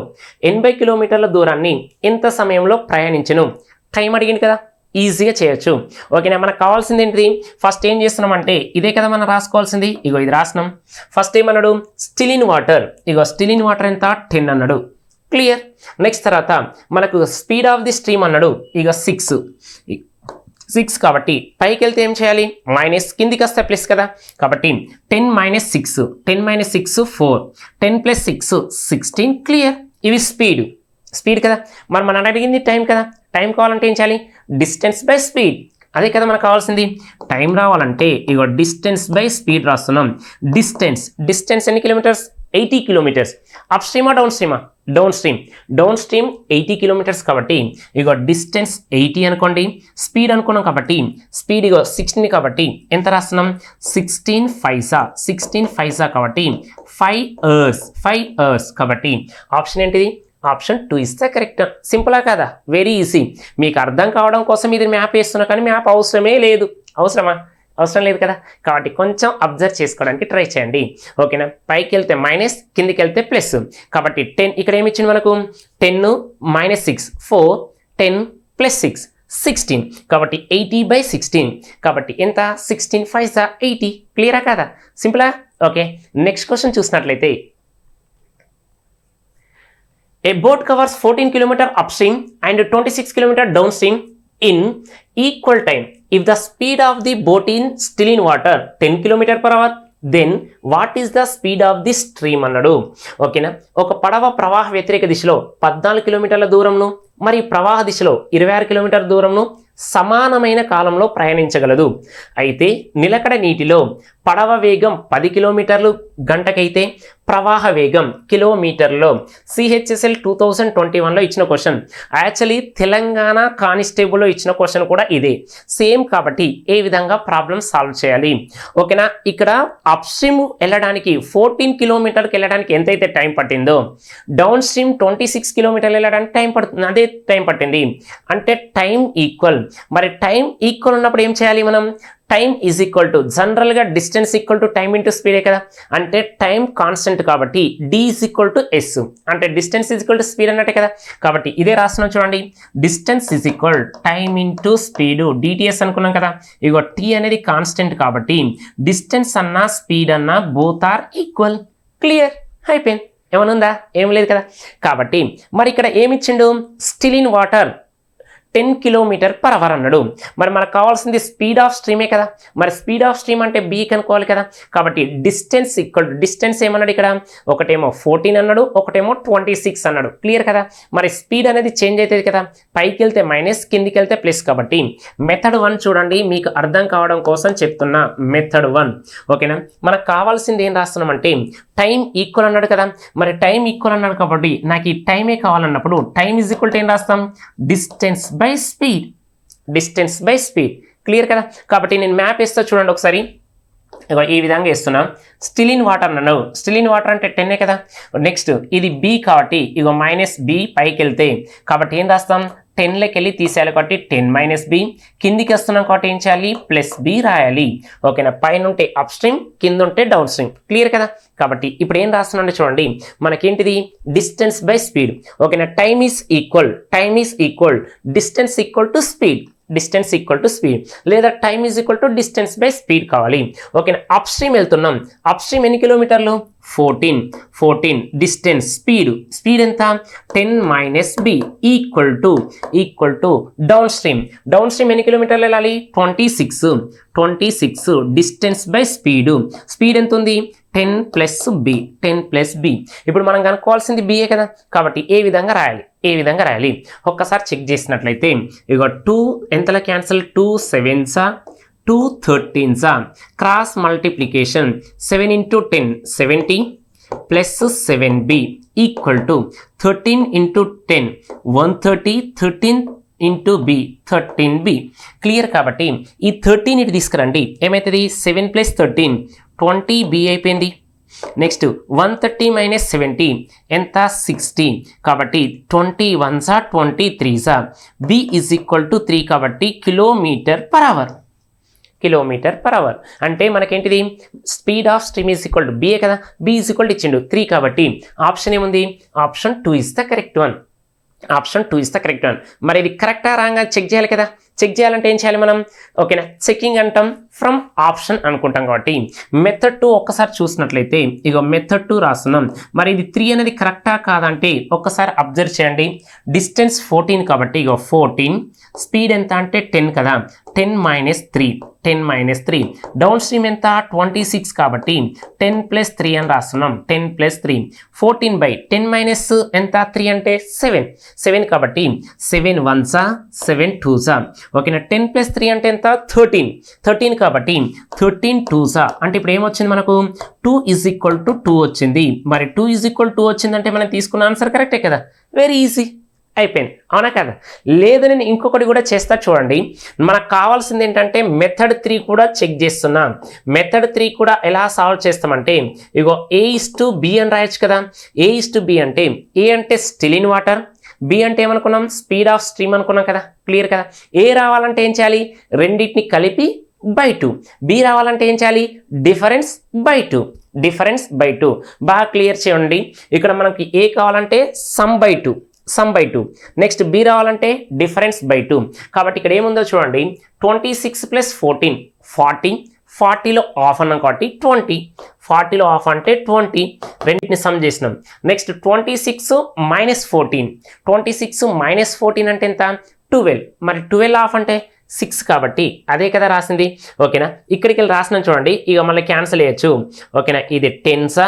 80 కిలోమీటర్ల దూరాన్ని ఎంత సమయంలో ప్రయాణించను? టైం అడిగింది కదా, ఈజీగా చేయొచ్చు. ఓకేనా. మనకు కావాల్సింది ఏంటిది? ఫస్ట్ ఏం చేస్తున్నామంటే ఇదే కదా మనం రాసుకోవాల్సింది. ఇగో ఇది రాసినాం. ఫస్ట్ ఏమన్నాడు? Still in water. Ego still in water ఎంత? 10 అన్నాడు. క్లియర్. నెక్స్ట్ తర్వాత మనకు స్పీడ్ ఆఫ్ ది స్ట్రీమ్ అన్నాడు. ఇక 6 కాబట్టి పైకి వెళ్తే ఏం చేయాలి? మైనస్, కిందికి వస్తే ప్లస్ కదా. కాబట్టి 10 - 6 4. 10 + 6 16. క్లియర్. ఇవి స్పీడ్ కదా. మరి మనం అడిగింది టైం కదా. టైం కావాలంటే ఏం చేయాలి? Distance by speed. అదే కదా మనకు కావాల్సింది. టైం రావాలంటే ఇగో డిస్టెన్స్ బై స్పీడ్ రాస్తున్నాం. డిస్టెన్స్ ఎన్ని కిలోమీటర్స్? 80 కిలోమీటర్స్. అప్ స్ట్రీమా డౌన్ స్ట్రీమా? Downstream 80 kilometres. కాబట్టి ఇగో డిస్టెన్స్ 80 అనుకోండి. స్పీడ్ అనుకున్నాం కాబట్టి స్పీడ్ ఇగో 16 కాబట్టి ఎంత రాస్తున్నాం? 16 5 కాబట్టి 5 అవర్స్. కాబట్టి ఆప్షన్ ఏంటిది? ఆప్షన్ 2 ఇస్తే కరెక్ట్. సింపులా కదా? Very easy. మీకు అర్థం కావడం కోసం ఇది మ్యాప్ వేస్తున్నా కానీ మ్యాప్ అవసరమే లేదు. అవసరమా? అవసరం లేదు కదా. కాబట్టి కొంచెం అబ్జర్వ్ చేసుకోవడానికి ట్రై చేయండి. ఓకేనా, పైకి వెళ్తే మైనస్, కిందికి వెళ్తే ప్లస్. కాబట్టి 10 ఇక్కడ ఏమి ఇచ్చింది మనకు, 10 - 6 4, 10 + 6 16. కాబట్టి 80/16. కాబట్టి ఎంత, 16 5 80. క్లియరా కదా, సింపులా. ఓకే, నెక్స్ట్ క్వశ్చన్ చూసినట్లయితే a boat covers 14 km upstream and 26 km downstream in equal time. If the speed of the boat is still in water 10 km/h, then what is the speed of the stream అన్నాడు. ఓకేనా, ఒక పడవ ప్రవాహ వ్యతిరేక దిశలో 14 కిలోమీటర్ల దూరంను మరియు ప్రవాహ దిశలో 26 కిలోమీటర్ల దూరంను సమానమైన కాలంలో ప్రయాణించగలదు. అయితే నిలకడ నీటిలో పడవ వేగం 10 కిలోమీటర్లు గంటకైతే ప్రవాహ వేగం కిలోమీటర్లో. CHSL 2021లో ఇచ్చిన క్వశ్చన్, యాక్చువల్లీ తెలంగాణ కానిస్టేబుల్లో ఇచ్చిన క్వశ్చన్ కూడా ఇదే సేమ్. కాబట్టి ఏ విధంగా ప్రాబ్లం సాల్వ్ చేయాలి. ఓకేనా, ఇక్కడ అప్ స్ట్రీమ్ వెళ్ళడానికి 14 కిలోమీటర్కి వెళ్ళడానికి ఎంతైతే టైం పట్టిందో, డౌన్ స్ట్రీమ్ 26 కిలోమీటర్లు వెళ్ళడానికి టైం పడుతుంది, అదే టైం పట్టింది. అంటే టైం ఈక్వల్. మరి టైం ఈక్వల్ ఉన్నప్పుడు ఏం చేయాలి మనం, టైం ఈజ్ ఈక్వల్ టు జనరల్గా distance equal to time into స్పీడే కదా. అంటే టైం కాన్స్టెంట్ కాబట్టి d is equal to s, అంటే distance is equal to speed అన్నట్టే కదా. కాబట్టి ఇదే రాస్తున్నాం చూడండి, distance is equal time into speed dts అనుకున్నాం కదా. ఇగో t అనేది కాన్స్టెంట్ కాబట్టి డిస్టెన్స్ అన్నా స్పీడ్ అన్నా బోత్ ఆర్ ఈక్వల్. క్లియర్, అయిపోయింది. ఏమనుందా, ఏం లేదు కదా. కాబట్టి మరి ఇక్కడ ఏమిచ్చిండు, స్టిల్ ఇన్ వాటర్ 10 km/h అన్నాడు. మరి మనకు కావాల్సింది స్పీడ్ ఆఫ్ స్ట్రీమే కదా. మరి స్పీడ్ ఆఫ్ స్ట్రీమ్ అంటే b కనుక్కోవాలి కదా. కాబట్టి డిస్టెన్స్ ఈక్వల్ టు డిస్టెన్స్ ఏమన్నాడు ఇక్కడ, ఒకటేమో 14 అన్నాడు, ఒకటేమో 26 అన్నాడు. క్లియర్ కదా. మరి స్పీడ్ అనేది చేంజ్ అవుతుంది కదా, పైకి వెళ్తే మైనస్, కిందికి వెళ్తే ప్లస్. కాబట్టి మెథడ్ 1 చూడండి, మీకు అర్థం కావడం కోసం చెప్తున్నా. మెథడ్ 1 ఓకేనా. మనకు కావాల్సింది ఏం రాస్తున్నామంటే టైం ఈక్వల్ అన్నాడు కదా. మరి టైం ఈక్వల్ అన్నాడు కాబట్టి నాకు ఈ టైమే కావాలన్నప్పుడు టైం ఈజ్ ఈక్వల్ టు ఏం రాస్తాం, distance by speed. Distance by speed. Clear కదా. కాబట్టి నేను మ్యాప్ వేస్తా చూడండి ఒకసారి. ఈ విధంగా వేస్తున్నా. స్టిల్ ఇన్ వాటర్ అన్నాడు. స్టిల్ ఇన్ వాటర్ అంటే 10 కదా. నెక్స్ట్ ఇది b కాబట్టి ఇగో -b పైకి వెళ్తే, కాబట్టి ఏం రాస్తాం, 10లోకి వెళ్ళి తీసేయాలి కాబట్టి 10 - b. కిందికి వస్తున్నాం కాబట్టి ఏం చేయాలి, +b రాయాలి. ఓకేనా, పైన ఉంటే అప్ స్ట్రీమ్, కింద ఉంటే డౌన్ స్ట్రీమ్. క్లియర్ కదా. కాబట్టి ఇప్పుడు ఏం రాస్తున్నాంటే చూడండి, మనకేంటిది డిస్టెన్స్ బై స్పీడ్. ఓకేనా, time is equal distance equal to speed. Distance equal to speed లేదా time is equal to distance by speed కావాలి. ఓకేనా, అప్ స్ట్రీమ్ వెళ్తున్నాం. అప్ స్ట్రీమ్ ఎన్ని కిలోమీటర్లు, 14. డిస్టెన్స్, స్పీడ్ ఎంత, 10 - b equal to downstream. Downstream ఎన్ని కిలోమీటర్లు వెళ్ళాలి, 26. డిస్టెన్స్ బై స్పీడ్ ఎంత ఉంది, 10 + b. ఇప్పుడు మనం కనుక్కోవాల్సింది బిఏ కదా. కాబట్టి ఏ విధంగా రాయాలి, ఒక్కసారి చెక్ చేసినట్లయితే ఇక 2 ఎంతలా cancel, 2 7s 2 13s cross multiplication 7 × 10 70 + 7b equal to 13 × 10 130 13 × b 13b. Clear. కాబట్టి ఈ 13 ఇటు తీసుకురండి, ఏమవుతుంది, 7 + 13 20b అయిపోయింది. నెక్స్ట్ 130 - 70 ఎంత, 60. కాబట్టి 21s 23s b is equal to 3 కాబట్టి km/h. అంటే మనకేంటిది, speed of stream is equal to B కదా. b ఈజ్ ఈక్వల్ టు ఇచ్చిండు 3 కాబట్టి ఆప్షన్ ఏముంది, option 2 is the correct one. మరి ఇది కరెక్టా రాంగ్ అని చెక్ చేయాలి కదా. చెక్ చేయాలంటే ఏం చేయాలి మనం, ఓకేనా, చెకింగ్ అంటాం, ఫ్రమ్ ఆప్షన్ అనుకుంటాం. కాబట్టి మెథడ్ 2 ఒక్కసారి చూసినట్లయితే ఇగో మెథడ్ 2 రాస్తున్నాం. మరి ఇది 3 అనేది కరెక్టా కాదంటే ఒక్కసారి అబ్జర్వ్ చేయండి. డిస్టెన్స్ 14 కాబట్టి ఇగో 14, స్పీడ్ ఎంత అంటే 10 కదా, 10 - 3. డౌన్ స్ట్రీమ్ ఎంత, 26 కాబట్టి 10 + 3 అని రాస్తున్నాం. 10 + 3 14/10 - ఎంత, 3 అంటే 7 కాబట్టి 7 1s 7 2s. ఓకేనా, 10 + 3 అంటే ఎంత, 13 కాబట్టి 13 2s అంటే ఇప్పుడు ఏమొచ్చింది మనకు, 2 ఈజ్ ఈక్వల్ టు 2 వచ్చింది. మరి 2 ఈజ్ ఈక్వల్ 2 వచ్చిందంటే మనం తీసుకున్న ఆన్సర్ కరెక్టే కదా. వెరీ ఈజీ, అయిపోయింది. అవునా కదా. లేదు నేను ఇంకొకటి కూడా చేస్తా చూడండి. మనకు కావాల్సింది ఏంటంటే మెథడ్ 3 కూడా చెక్ చేస్తున్నా. మెథడ్ 3 కూడా ఎలా సాల్వ్ చేస్తామంటే ఇగో A:B అని రాయొచ్చు కదా. A:B అంటే A అంటే స్టిల్ ఇన్ వాటర్, B అంటే ఏమనుకున్నాం, స్పీడ్ ఆఫ్ స్ట్రీమ్ అనుకున్నాం కదా. క్లియర్ కదా. ఏ రావాలంటే ఏం చేయాలి, రెండింటిని కలిపి బై 2. బి రావాలంటే ఏం చేయాలి? Difference by 2. డిఫరెన్స్ బై 2 బాగా క్లియర్ చేయండి. ఇక్కడ మనకి ఏ కావాలంటే sum by 2. Sum by 2. Next B రావాలంటే డిఫరెన్స్ బై 2. కాబట్టి ఇక్కడ ఏముందో చూడండి, 26 ప్లస్ 14 40. 40లో ఆఫ్ అన్నాం కాబట్టి 20. 40లో ఆఫ్ అంటే 20. రెండింటిని సమ్ చేసినాం. Next 26 minus 14. 26 మైనస్ 14 అంటే ఎంత? 12. మరి 12 ఆఫ్ అంటే 6 కాబట్టి అదే కదా రాసింది. ఓకేనా, ఇక్కడికి వెళ్ళి రాసినాం చూడండి. ఇక మళ్ళీ క్యాన్సిల్ చేయొచ్చు. ఓకేనా, ఇది 10సా,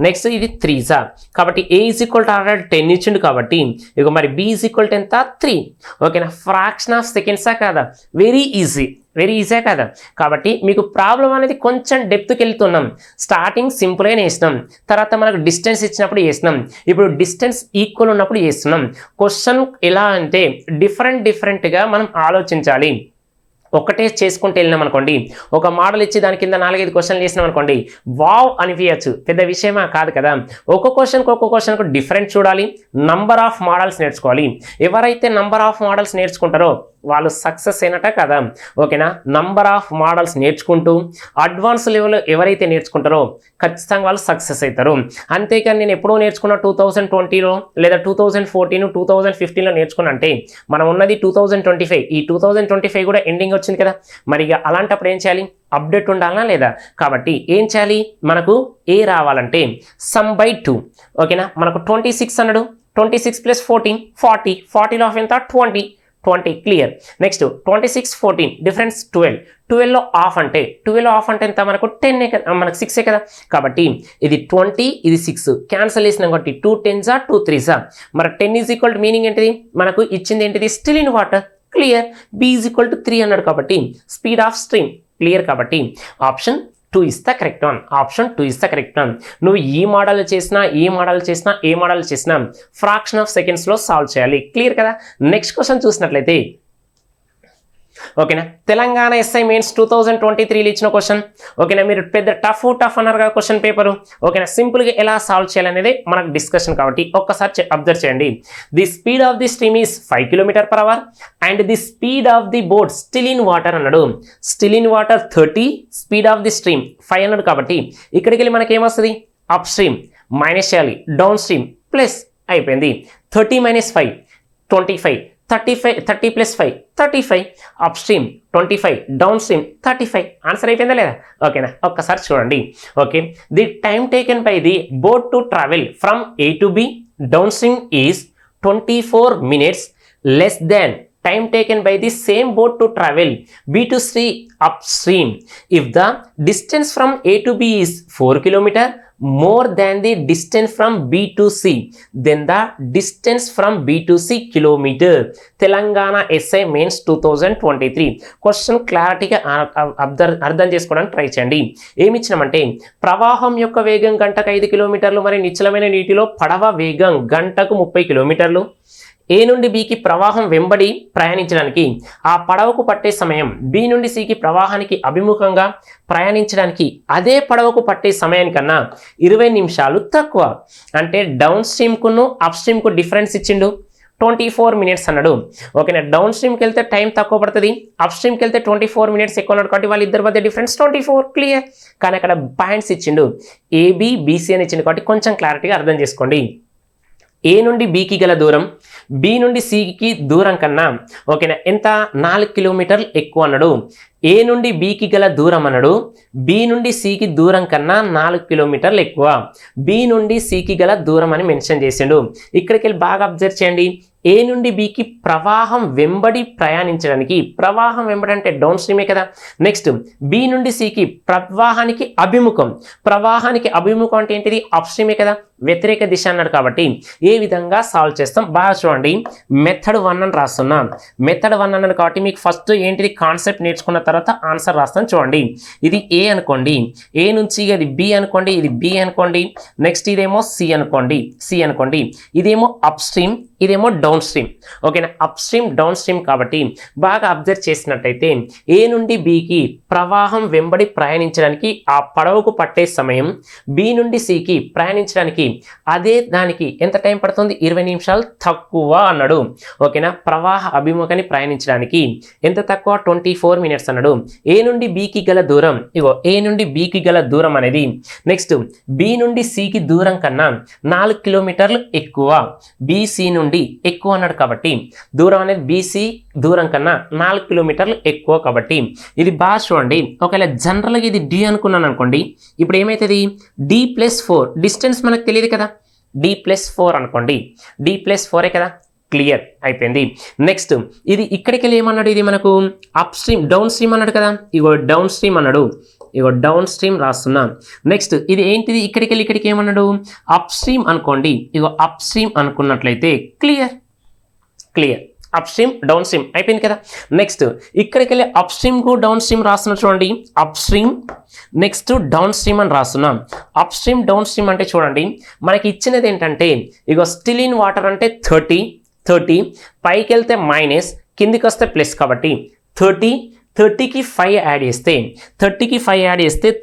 నెక్స్ట్ ఇది 3సా. కాబట్టి ఏ ఈజ్ ఈక్వల్ టు ఆల్రెడీ 10 ఇచ్చిండు కాబట్టి ఇక మరి బి ఈజ్ ఈక్వల్ టు ఎంత? 3. ఓకేనా, ఫ్రాక్షన్ ఆఫ్ సెకండ్సా కాదా? వెరీ ఈజీ, వెరీ ఈజీ కదా. కాబట్టి మీకు ప్రాబ్లం అనేది కొంచెం డెప్త్కి వెళ్తున్నాం. స్టార్టింగ్ సింపుల్గా వేసినాం, తర్వాత మనకు డిస్టెన్స్ ఇచ్చినప్పుడు వేసినాం, ఇప్పుడు డిస్టెన్స్ ఈక్వల్ ఉన్నప్పుడు వేస్తున్నాం. క్వశ్చన్ ఎలా అంటే డిఫరెంట్గా మనం ఆలోచించాలి. ఒకటే చేసుకుంటూ వెళ్ళినాం అనుకోండి, ఒక మోడల్ ఇచ్చి దాని కింద 4-5 క్వశ్చన్లు చేసినాం అనుకోండి, వావ్ అనిపించచ్చు, పెద్ద విషయమా కాదు కదా. ఒక్కొక్క క్వశ్చన్కు డిఫరెంట్ చూడాలి, నంబర్ ఆఫ్ మోడల్స్ నేర్చుకోవాలి. ఎవరైతే నంబర్ ఆఫ్ మోడల్స్ నేర్చుకుంటారో వాళ్ళు సక్సెస్ అయినట్ట కదా. ఓకేనా, నంబర్ ఆఫ్ మోడల్స్ నేర్చుకుంటూ అడ్వాన్స్ లెవెల్ ఎవరైతే నేర్చుకుంటారో ఖచ్చితంగా వాళ్ళు సక్సెస్ అవుతారు. అంతేకాని నేను ఎప్పుడో నేర్చుకున్న 2020లో లేదా 2014 2015లో నేర్చుకున్నా అంటే మనం ఉన్నది 2025. ఈ 2025 కూడా ఎండింగ్ వచ్చింది కదా. మరి ఇక అలాంటప్పుడు ఏం చేయాలి? అప్డేట్ ఉండాలా లేదా? కాబట్టి ఏం చేయాలి? మనకు ఏ రావాలంటే సమ్ బై 2. ఓకేనా, మనకు 26 అన్నాడు, 26 ప్లస్ 14 40. 40లో ఆఫ్ ఎంత? 20. క్లియర్. Next 26 14 difference 12. 12లో ఆఫ్ అంటే ఎంత? మనకు 10 మనకు 6 కదా. కాబట్టి ఇది 20 ఇది 6 క్యాన్సిల్ చేసినాం కాబట్టి 2 10s 2 3s. మరి 10 ఈజ్ ఈక్వల్ టు మీనింగ్ ఏంటిది? మనకు ఇచ్చింది ఏంటిది? Still in water. Clear. B is equal to 3 అన్నాడు కాబట్టి స్పీడ్ ఆఫ్ స్ట్రీమ్. క్లియర్. కాబట్టి option 2 is the correct one. Option 2 is the correct one. నువ్వు ఈ మోడల్ చేసినా ఫ్రాక్షన్ ఆఫ్ సెకండ్స్లో సాల్వ్ చేయాలి. క్లియర్ కదా. నెక్స్ట్ క్వశ్చన్ చూసినట్లయితే ఓకేనా, తెలంగాణ ఎస్ఐ మెయిన్స్ 2023లో ఇచ్చిన క్వశ్చన్. ఓకేనా, మీరు పెద్ద టఫ్ అన్నారు కదా క్వశ్చన్ పేపరు. ఓకేనా, సింపుల్గా ఎలా సాల్వ్ చేయాలనేది మనకు డిస్కషన్ కాబట్టి ఒక్కసారి అబ్జర్వ్ చేయండి. The speed of the stream is 5 km/h and the speed of the boat still in water అన్నాడు. Still in water 30, speed of the stream 5 అన్నాడు. కాబట్టి ఇక్కడికి వెళ్ళి మనకి ఏమొస్తుంది? అప్ స్ట్రీమ్ మైనస్ చేయాలి, డౌన్ స్ట్రీమ్ ప్లస్ అయిపోయింది. 30 - 5 25. 30 + 5 35. Upstream 25, downstream 35. Answer అయిపోయిందా లేదా? ఓకేనా, ఒక్కసారి చూడండి. Okay, the time taken by the boat to travel from A to B down stream is 24 minutes less than time taken by the same boat to travel B to C upstream. If the distance from A to B is 4 km more than the distance from B to C, then the distance from B to C kilometer. Telangana SI mains 2023 question క్లారిటీగా అర్థం చేసుకోవడానికి try చేయండి. ఏమి ఇచ్చినామంటే ప్రవాహం యొక్క వేగం గంటకు 5 కిలోమీటర్లు, మరి నిశ్చలమైన నీటిలో పడవ వేగం గంటకు 30 కిలోమీటర్లు. ఏ నుండి బికి ప్రవాహం వెంబడి ప్రయాణించడానికి ఆ పడవకు పట్టే సమయం బి నుండి సికి ప్రవాహానికి అభిముఖంగా ప్రయాణించడానికి అదే పడవకు పట్టే సమయానికన్నా 20 నిమిషాలు తక్కువ. అంటే డౌన్ స్ట్రీమ్కును అప్ స్ట్రీమ్కు డిఫరెన్స్ ఇచ్చిండు, 24 minutes అన్నాడు. ఓకేనా, డౌన్ స్ట్రీమ్కి వెళ్తే టైం తక్కువ పడుతుంది, అప్ స్ట్రీమ్కి వెళ్తే 24 minutes ఎక్కువ అన్నాడు. కాబట్టి వాళ్ళిద్దరి మధ్య డిఫరెన్స్ 24. క్లియర్. కానీ అక్కడ పాయింట్స్ ఇచ్చిండు, ఏబి బీసీ అని ఇచ్చిండు. కాబట్టి కొంచెం క్లారిటీగా అర్థం చేసుకోండి. ఏ నుండి బికి గల దూరం బి నుండి సికి దూరం కన్నా ఓకేనా ఎంత? 4 కిలోమీటర్లు ఎక్కువ అన్నాడు. ఏ నుండి బికి గల దూరం అన్నాడు, బి నుండి సికి దూరం కన్నా 4 కిలోమీటర్లు ఎక్కువ. బి నుండి సికి గల దూరం అని మెన్షన్ చేసిండు. ఇక్కడికి వెళ్ళి బాగా అబ్జర్వ్ చేయండి. ఏ నుండి బికి ప్రవాహం వెంబడి ప్రయాణించడానికి, ప్రవాహం వెంబడి అంటే డౌన్ స్ట్రీమే కదా. నెక్స్ట్ బి నుండి సికి ప్రవాహానికి అభిముఖం, ప్రవాహానికి అభిముఖం అంటే ఏంటిది? అప్ స్ట్రీమే కదా, వ్యతిరేక దిశ అన్నాడు. కాబట్టి ఏ విధంగా సాల్వ్ చేస్తాం బాగా చూడండి. మెథడ్ 1 అని రాస్తున్నా. మెథడ్ 1 అన్నాడు కాబట్టి మీకు ఫస్ట్ ఏంటిది కాన్సెప్ట్ నేర్చుకున్న తర్వాత ఆన్సర్ రాస్తాను. చూడండి, ఇది ఏ అనుకోండి, ఏ నుంచి ఇది బి అనుకోండి, ఇది బి అనుకోండి, నెక్స్ట్ ఇదేమో సి అనుకోండి, ఇదేమో అప్ స్ట్రీమ్, ఇదేమో డౌన్ స్ట్రీమ్. ఓకేనా, అప్ స్ట్రీమ్ డౌన్ స్ట్రీమ్. కాబట్టి బాగా అబ్జర్వ్ చేసినట్టయితే ఏ నుండి బికి ప్రవాహం వెంబడి ప్రయాణించడానికి ఆ పడవకు పట్టే సమయం బి నుండి సికి ప్రయాణించడానికి అదే దానికి ఎంత టైం పడుతుంది? 20 నిమిషాలు తక్కువ అన్నాడు. ఓకేనా, ప్రవాహ అభిముఖాన్ని ప్రయాణించడానికి ఎంత తక్కువ? 24 minutes అన్నాడు. అన్నాడు ఏ నుండి బికి గల దూరం ఇగో ఏ నుండి బికి గల దూరం అనేది నెక్స్ట్ బి నుండి సికి దూరం కన్నా 4 కిలోమీటర్లు ఎక్కువ బీసీ నుండి ఎక్కువ అన్నాడు కాబట్టి దూరం అనేది బీసీ దూరం కన్నా 4 కిలోమీటర్లు ఎక్కువ కాబట్టి ఇది బాగా చూడండి ఒకవేళ జనరల్గా ఇది డి అనుకున్నాను అనుకోండి ఇప్పుడు ఏమవుతుంది d+4 డిస్టెన్స్ మనకు తెలియదు కదా d+4 అనుకోండి d+4 కదా క్లియర్ అయిపోయింది నెక్స్ట్ ఇది ఇక్కడికి వెళ్ళి ఏమన్నాడు ఇది మనకు అప్ స్ట్రీమ్ డౌన్ స్ట్రీమ్ అన్నాడు కదా ఇగో డౌన్ స్ట్రీమ్ అన్నాడు ఇగో డౌన్ స్ట్రీమ్ రాస్తున్నా నెక్స్ట్ ఇది ఏంటిది ఇక్కడికి వెళ్ళి ఇక్కడికి ఏమన్నాడు అప్ స్ట్రీమ్ అనుకోండి ఇగో అప్ స్ట్రీమ్ అనుకున్నట్లయితే clear up stream down stream అయిపోయింది కదా నెక్స్ట్ ఇక్కడికి వెళ్ళి అప్ స్ట్రీమ్ కు డౌన్ స్ట్రీమ్ రాస్తున్నా చూడండి up stream next down stream అని రాస్తున్నాం అప్ స్ట్రీమ్ డౌన్ స్ట్రీమ్ అంటే చూడండి మనకి ఇచ్చినది ఏంటంటే ఇగో స్టిల్ ఇన్ వాటర్ అంటే 30 పైకి వెళ్తే మైనస్ కిందికి వస్తే ప్లస్ కాబట్టి 30కి 5 యాడ్ చేస్తే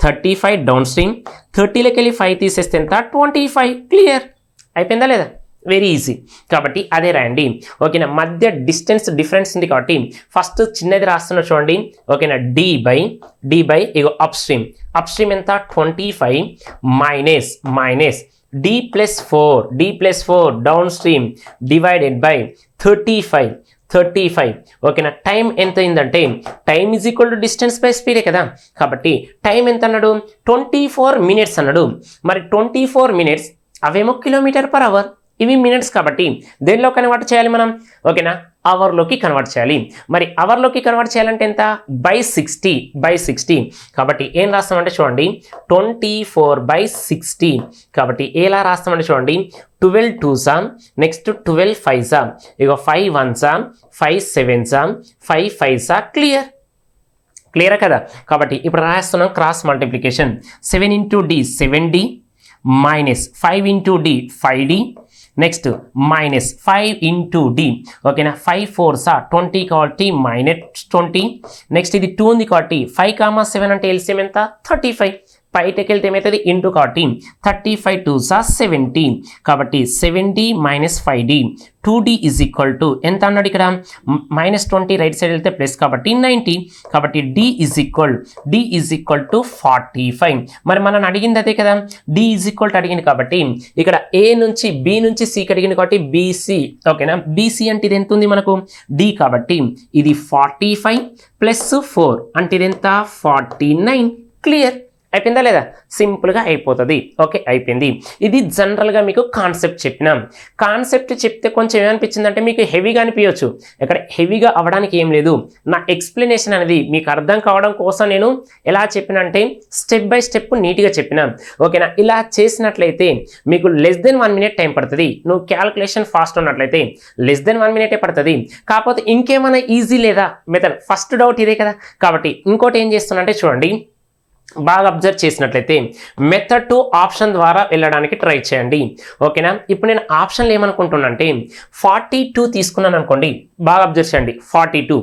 35 డౌన్ స్ట్రీమ్ 30లోకి వెళ్ళి 5 తీసేస్తే ఎంత 25 క్లియర్ అయిపోయిందా లేదా వెరీ ఈజీ కాబట్టి అదే రాయండి ఓకేనా మధ్య డిస్టెన్స్ డిఫరెన్స్ ఉంది కాబట్టి ఫస్ట్ చిన్నది రాస్తున్నా చూడండి ఓకేనా డి బై ఇగో అప్ స్ట్రీమ్ ఎంత 25 minus d+4 downstream divided by 35 ఓకేనా టైం ఎంత అయిందంటే time is equal to distance by స్పీడే కదా కాబట్టి టైం ఎంత అన్నాడు 24 మినిట్స్ అన్నాడు మరి 24 మినిట్స్ అవేమో km/h ఇవి మినిట్స్ కాబట్టి దేనిలో కన్వర్ట్ చేయాలి మనం ఓకేనా అవర్లోకి కన్వర్ట్ చేయాలి మరి అవర్లోకి కన్వర్ట్ చేయాలంటే ఎంత బై 60 కాబట్టి ఏం రాస్తామంటే చూడండి 24/60 కాబట్టి ఎలా రాస్తామంటే చూడండి 12 2s నెక్స్ట్ 12 5s ఇగో 5 1s 5 7s 5 5s క్లియర్ కదా కాబట్టి ఇప్పుడు రాస్తున్నాం cross multiplication 7 into d 7d minus 5 into d 5d next minus 5 into d ఓకేనా 5 4s 20 కాబట్టి -20 నెక్స్ట్ ఇది 2 ఉంది కాబట్టి 5, 7 అంటే ఎల్సిఎం ఎంత 35 బయటకి వెళ్తే ఏమవుతుంది ఇంటూ కాబట్టి 35 2s 70 కాబట్టి 70 - 5d 2d is equal to ఎంత అన్నాడు ఇక్కడ -20 రైట్ సైడ్ వెళ్తే ప్లస్ కాబట్టి 90 కాబట్టి d ఈజ్ ఈక్వల్ టు 45 మరి మనం అడిగింది అదే కదా d ఈజ్ ఈక్వల్ టు అడిగింది కాబట్టి ఇక్కడ a నుంచి b నుంచి c కి అడిగింది కాబట్టి bc ఓకేనా bc అంటే ఇది ఎంత ఉంది మనకు d కాబట్టి ఇది 45 + 4 అంటే ఇది ఎంత 49 క్లియర్ అయిపోయిందా లేదా సింపుల్గా అయిపోతుంది ఓకే అయిపోయింది ఇది జనరల్గా మీకు కాన్సెప్ట్ చెప్పినాం కాన్సెప్ట్ చెప్తే కొంచెం ఏమనిపించిందంటే మీకు హెవీగా అనిపించవచ్చు ఇక్కడ హెవీగా అవ్వడానికి ఏం లేదు నా ఎక్స్ప్లెనేషన్ అనేది మీకు అర్థం కావడం కోసం నేను ఎలా చెప్పినంటే స్టెప్ బై స్టెప్ నీట్గా చెప్పినా ఓకేనా ఇలా చేసినట్లయితే మీకు లెస్ దెన్ 1 minute టైం పడుతుంది నువ్వు క్యాల్కులేషన్ ఫాస్ట్ ఉన్నట్లయితే లెస్ దెన్ 1 minute పడుతుంది కాకపోతే ఇంకేమైనా ఈజీ లేదా మెథడ్ ఫస్ట్ డౌట్ ఇదే కదా కాబట్టి ఇంకోటి ఏం చేస్తున్నా చూడండి బాగా అబ్జర్వ్ చేసినట్లయితే మెథడ్ టు ఆప్షన్ ద్వారా వెళ్ళడానికి ట్రై చేయండి ఓకేనా ఇప్పుడు నేను ఆప్షన్లు ఏమనుకుంటున్నా అంటే 42 తీసుకున్నాను అనుకోండి బాగా అబ్జర్వ్ చేయండి 42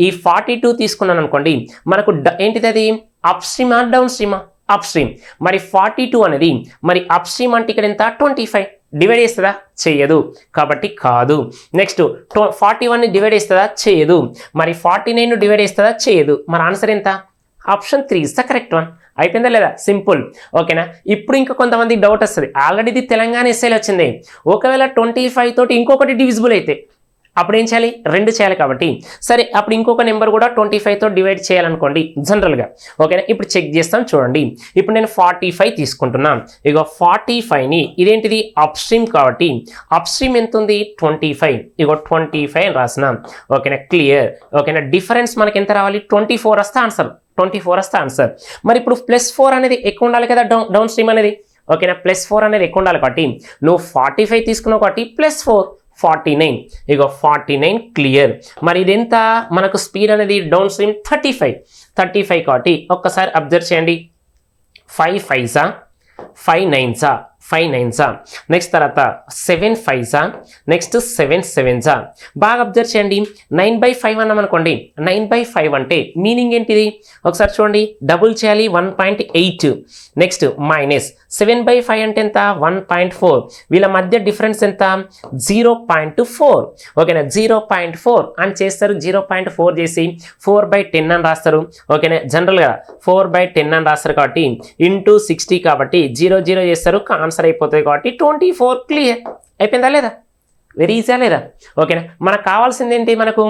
ఈ 42 తీసుకున్నాను అనుకోండి మనకు ఏంటిది అది అప్ స్ట్రీమా డౌన్ స్ట్రీమా అప్ స్ట్రీమ్ మరి 42 అనేది మరి అప్ స్ట్రీమ్ అంటే ఇక్కడ ఎంత 25 డివైడ్ చేస్తుందా చేయదు కాబట్టి కాదు నెక్స్ట్ 41ని డివైడ్ చేస్తుందా చేయదు మరి 49 డివైడ్ చేస్తుందా చేయదు మరి ఆన్సర్ ఎంత option 3 is the correct one అయిపోయిందా లేదా సింపుల్ ఓకేనా ఇప్పుడు ఇంకా కొంతమంది డౌట్ వస్తుంది ఆల్రెడీ ఇది తెలంగాణ ఎస్ఐలో వచ్చింది ఒకవేళ 25 తోటి ఇంకొకటి డివిజిబుల్ అయితే అప్పుడు ఏం చేయాలి 2 చేయాలి కాబట్టి సరే అప్పుడు ఇంకొక నెంబర్ కూడా 25 తో డివైడ్ చేయాలనుకోండి జనరల్గా ఓకేనా ఇప్పుడు చెక్ చేస్తాం చూడండి ఇప్పుడు నేను 45 తీసుకుంటున్నాను ఇక 45ని ఇదేంటిది అప్ స్ట్రీమ్ కాబట్టి అప్ స్ట్రీమ్ ఎంత ఉంది 25 ఇక 25 అని రాసిన ఓకేనా క్లియర్ ఓకేనా డిఫరెన్స్ మనకి ఎంత రావాలి 24 వస్తే ఆన్సర్ 24 వస్తే ఆన్సర్ మరి ఇప్పుడు +4 అనేది ఎక్కువ ఉండాలి కదా డౌన్ స్ట్రీమ్ అనేది ఓకేనా +4 అనేది ఎక్కువ ఉండాలి కాబట్టి నువ్వు 45 తీసుకున్నావు కాబట్టి +4 49 ఇగో 49 క్లియర్ మరి ఇది ఎంత మనకు స్పీడ్ అనేది డౌన్ స్ట్రీమ్ 35 కాబట్టి ఒక్కసారి అబ్జర్వ్ చేయండి 5 5s 5 9s 5 9s నెక్స్ట్ తర్వాత 7 5s నెక్స్ట్ 7 7s బాగా అబ్జర్వ్ చేయండి 9/5 అన్నాం అనుకోండి 9/5 అంటే మీనింగ్ ఏంటిది ఒకసారి చూడండి డబుల్ చేయాలి 1.8 నెక్స్ట్ 7/5 అంటే ఎంత 1.4, వీళ్ళ మధ్య డిఫరెన్స్ ఎంత 0.4. ఓకేనా 0.4 అని చేస్తారు. 0.4 చేసి 4/10 అని రాస్తారు. ఓకేనా జనరల్గా 4/10 అని రాస్తారు కాబట్టి ఇంటూ 60 కాబట్టి 0 చేస్తారు, ఆన్సర్ అయిపోతుంది కాబట్టి 24. క్లియర్ అయిపోయిందా లేదా? వెరీ ఈజీగా లేదా? ఓకేనా మనకు కావాల్సింది ఏంటి, మనకు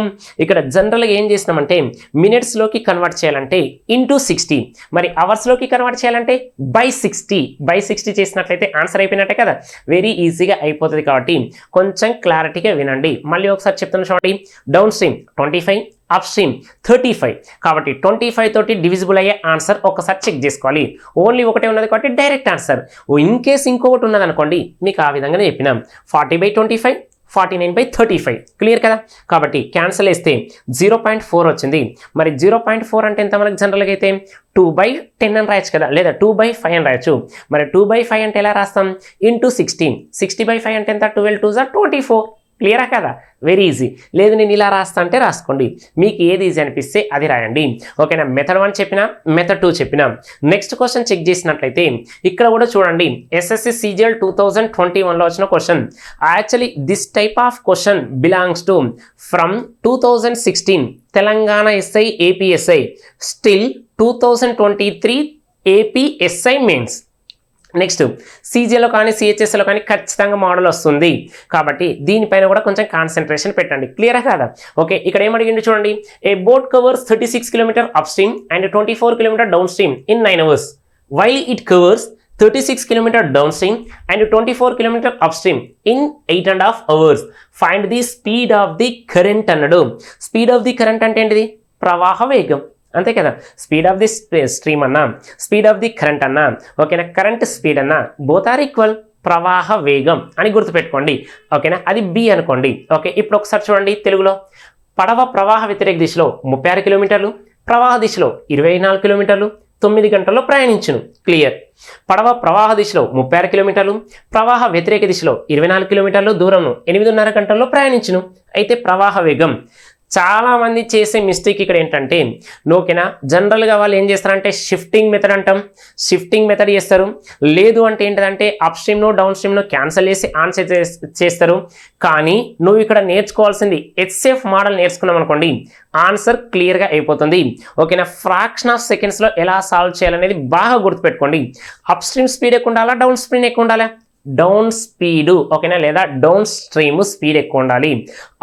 ఇక్కడ జనరల్గా ఏం చేసినామంటే మినిట్స్లోకి కన్వర్ట్ చేయాలంటే ఇంటూ 60, మరి అవర్స్లోకి కన్వర్ట్ చేయాలంటే బై 60 చేసినట్లయితే ఆన్సర్ అయిపోయినట్టే కదా. వెరీ ఈజీగా అయిపోతుంది కాబట్టి కొంచెం క్లారిటీగా వినండి. మళ్ళీ ఒకసారి చెప్తున్నా చూడండి. డౌన్ స్ట్రీమ్ 25, అప్ స్ట్రీమ్ 35 కాబట్టి 25 తోటి డివిజిబుల్ అయ్యే ఆన్సర్ ఒకసారి చెక్ చేసుకోవాలి. ఓన్లీ ఒకటే ఉన్నది కాబట్టి డైరెక్ట్ ఆన్సర్. ఇన్ కేస్ ఇంకొకటి ఉన్నది అనుకోండి, మీకు ఆ విధంగానే చెప్పినాం. 40/25, 49/35. క్లియర్ కదా. కాబట్టి క్యాన్సిల్ వేస్తే 0.4 వచ్చింది. మరి 0.4 అంటే ఎంత మనకు జనరల్గా అయితే 2/10 అని రాయొచ్చు కదా, లేదా 2/5 అని రాయొచ్చు. మరి 2/5 అంటే ఎలా రాస్తాం, ఇంటూ 16. 60/5 అంటే ఎంత 12 2 24. క్లియరా కదా. Very easy. లేదు నేను ఇలా రాస్తా అంటే రాసుకోండి, మీకు ఏది ఈజీ అనిపిస్తే అది రాయండి. ఓకేనా మెథడ్ 1 చెప్పినా, మెథడ్ 2 చెప్పినా. నెక్స్ట్ క్వశ్చన్ చెక్ చేసినట్లయితే ఇక్కడ కూడా చూడండి. SSC CGL 2021లో వచ్చిన question. Actually this type of question belongs to from 2016 Telangana SI APSI still 2023 APSI mains. Next CGLలో కానీ CHSలో కానీ ఖచ్చితంగా మోడల్ వస్తుంది కాబట్టి దీనిపైన కూడా కొంచెం కాన్సన్ట్రేషన్ పెట్టండి. క్లియరా కాదా? ఓకే ఇక్కడ ఏమడిగింది చూడండి. A boat covers 36 km upstream and 24 km downstream in 9 hours while it covers 36 km downstream and 24 km upstream in 8.5 hours. Find the speed of the current అన్నాడు. Speed of the current అంటే ఏంటిది, ప్రవాహ వేగం అంతే కదా. Speed of the stream అన్నా, speed of the current అన్నా, ఓకేనా కరెంట్ స్పీడ్ అన్నా బోత్ ఆర్ ఈక్వల్. ప్రవాహ వేగం అని గుర్తుపెట్టుకోండి. ఓకేనా అది B అనుకోండి. ఓకే ఇప్పుడు ఒకసారి చూడండి తెలుగులో. పడవ ప్రవాహ వ్యతిరేక దిశలో 36 కిలోమీటర్లు, ప్రవాహ దిశలో 24 కిలోమీటర్లు 9 గంటల్లో ప్రయాణించును. క్లియర్. పడవ ప్రవాహ దిశలో 36 కిలోమీటర్లు, ప్రవాహ వ్యతిరేక దిశలో 24 కిలోమీటర్లు దూరంను 8.5 గంటల్లో ప్రయాణించును. అయితే ప్రవాహ వేగం. చాలా మంది చేసే మిస్టేక్ ఇక్కడ ఏంటంటే, ఓకేనా జనరల్గా వాళ్ళు ఏం చేస్తారంటే షిఫ్టింగ్ మెథడ్ అంటాం, షిఫ్టింగ్ మెథడ్ చేస్తారు. లేదు అంటే ఏంటంటే అప్ స్ట్రీమ్ను డౌన్ స్ట్రీమ్ను క్యాన్సిల్ చేసి ఆన్సర్ చేస్తారు. కానీ నువ్వు ఇక్కడ నేర్చుకోవాల్సింది HCF మోడల్ నేర్చుకున్నాం అనుకోండి, ఆన్సర్ క్లియర్గా అయిపోతుంది. ఓకేనా ఫ్రాక్షన్ ఆఫ్ సెకండ్స్లో ఎలా సాల్వ్ చేయాలనేది బాగా గుర్తుపెట్టుకోండి. అప్ స్ట్రీమ్ స్పీడ్ ఎక్కువ ఉండాలా, డౌన్ స్ట్రీమ్ ఎక్కువ ఉండాలా? Down speed. ఓకేనా లేదా డౌన్ స్ట్రీమ్ స్పీడ్ ఎక్కువ ఉండాలి,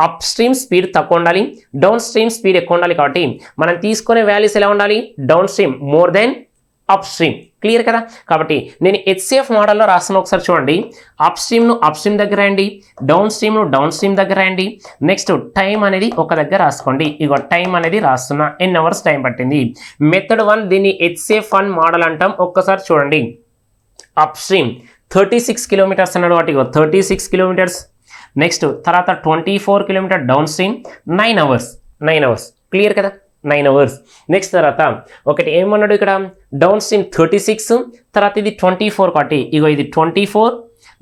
అప్ స్ట్రీమ్ స్పీడ్ తక్కువ ఉండాలి, డౌన్ స్ట్రీమ్ స్పీడ్ ఎక్కువ ఉండాలి. కాబట్టి మనం తీసుకునే వాల్యూస్ ఎలా ఉండాలి, down stream more than up stream. Clear కదా. కాబట్టి నేను HCF మోడల్లో రాస్తున్న ఒకసారి చూడండి. అప్ స్ట్రీమ్ను అప్ స్ట్రీమ్ దగ్గర రాయండి, డౌన్ స్ట్రీమ్ను డౌన్ స్ట్రీమ్ దగ్గర రాయండి. నెక్స్ట్ టైం అనేది ఒక దగ్గర రాసుకోండి. ఇగో టైం అనేది రాస్తున్నా, ఎన్ని అవర్స్ టైం పట్టింది. మెథడ్ 1 దీన్ని HCF1 మోడల్ అంటాం. ఒక్కసారి చూడండి. అప్ స్ట్రీమ్ 36 కిలోమీటర్స్ అన్నాడు వాటి 36 కిలోమీటర్స్. నెక్స్ట్ తర్వాత 24 kilometre downstream 9 hours. Clear కదా 9 hours. నెక్స్ట్ తర్వాత ఒకటి ఏమన్నాడు ఇక్కడ, డౌన్ స్ట్రీమ్ 36, తర్వాత ఇది 24 కాబట్టి ఇగో ఇది 24,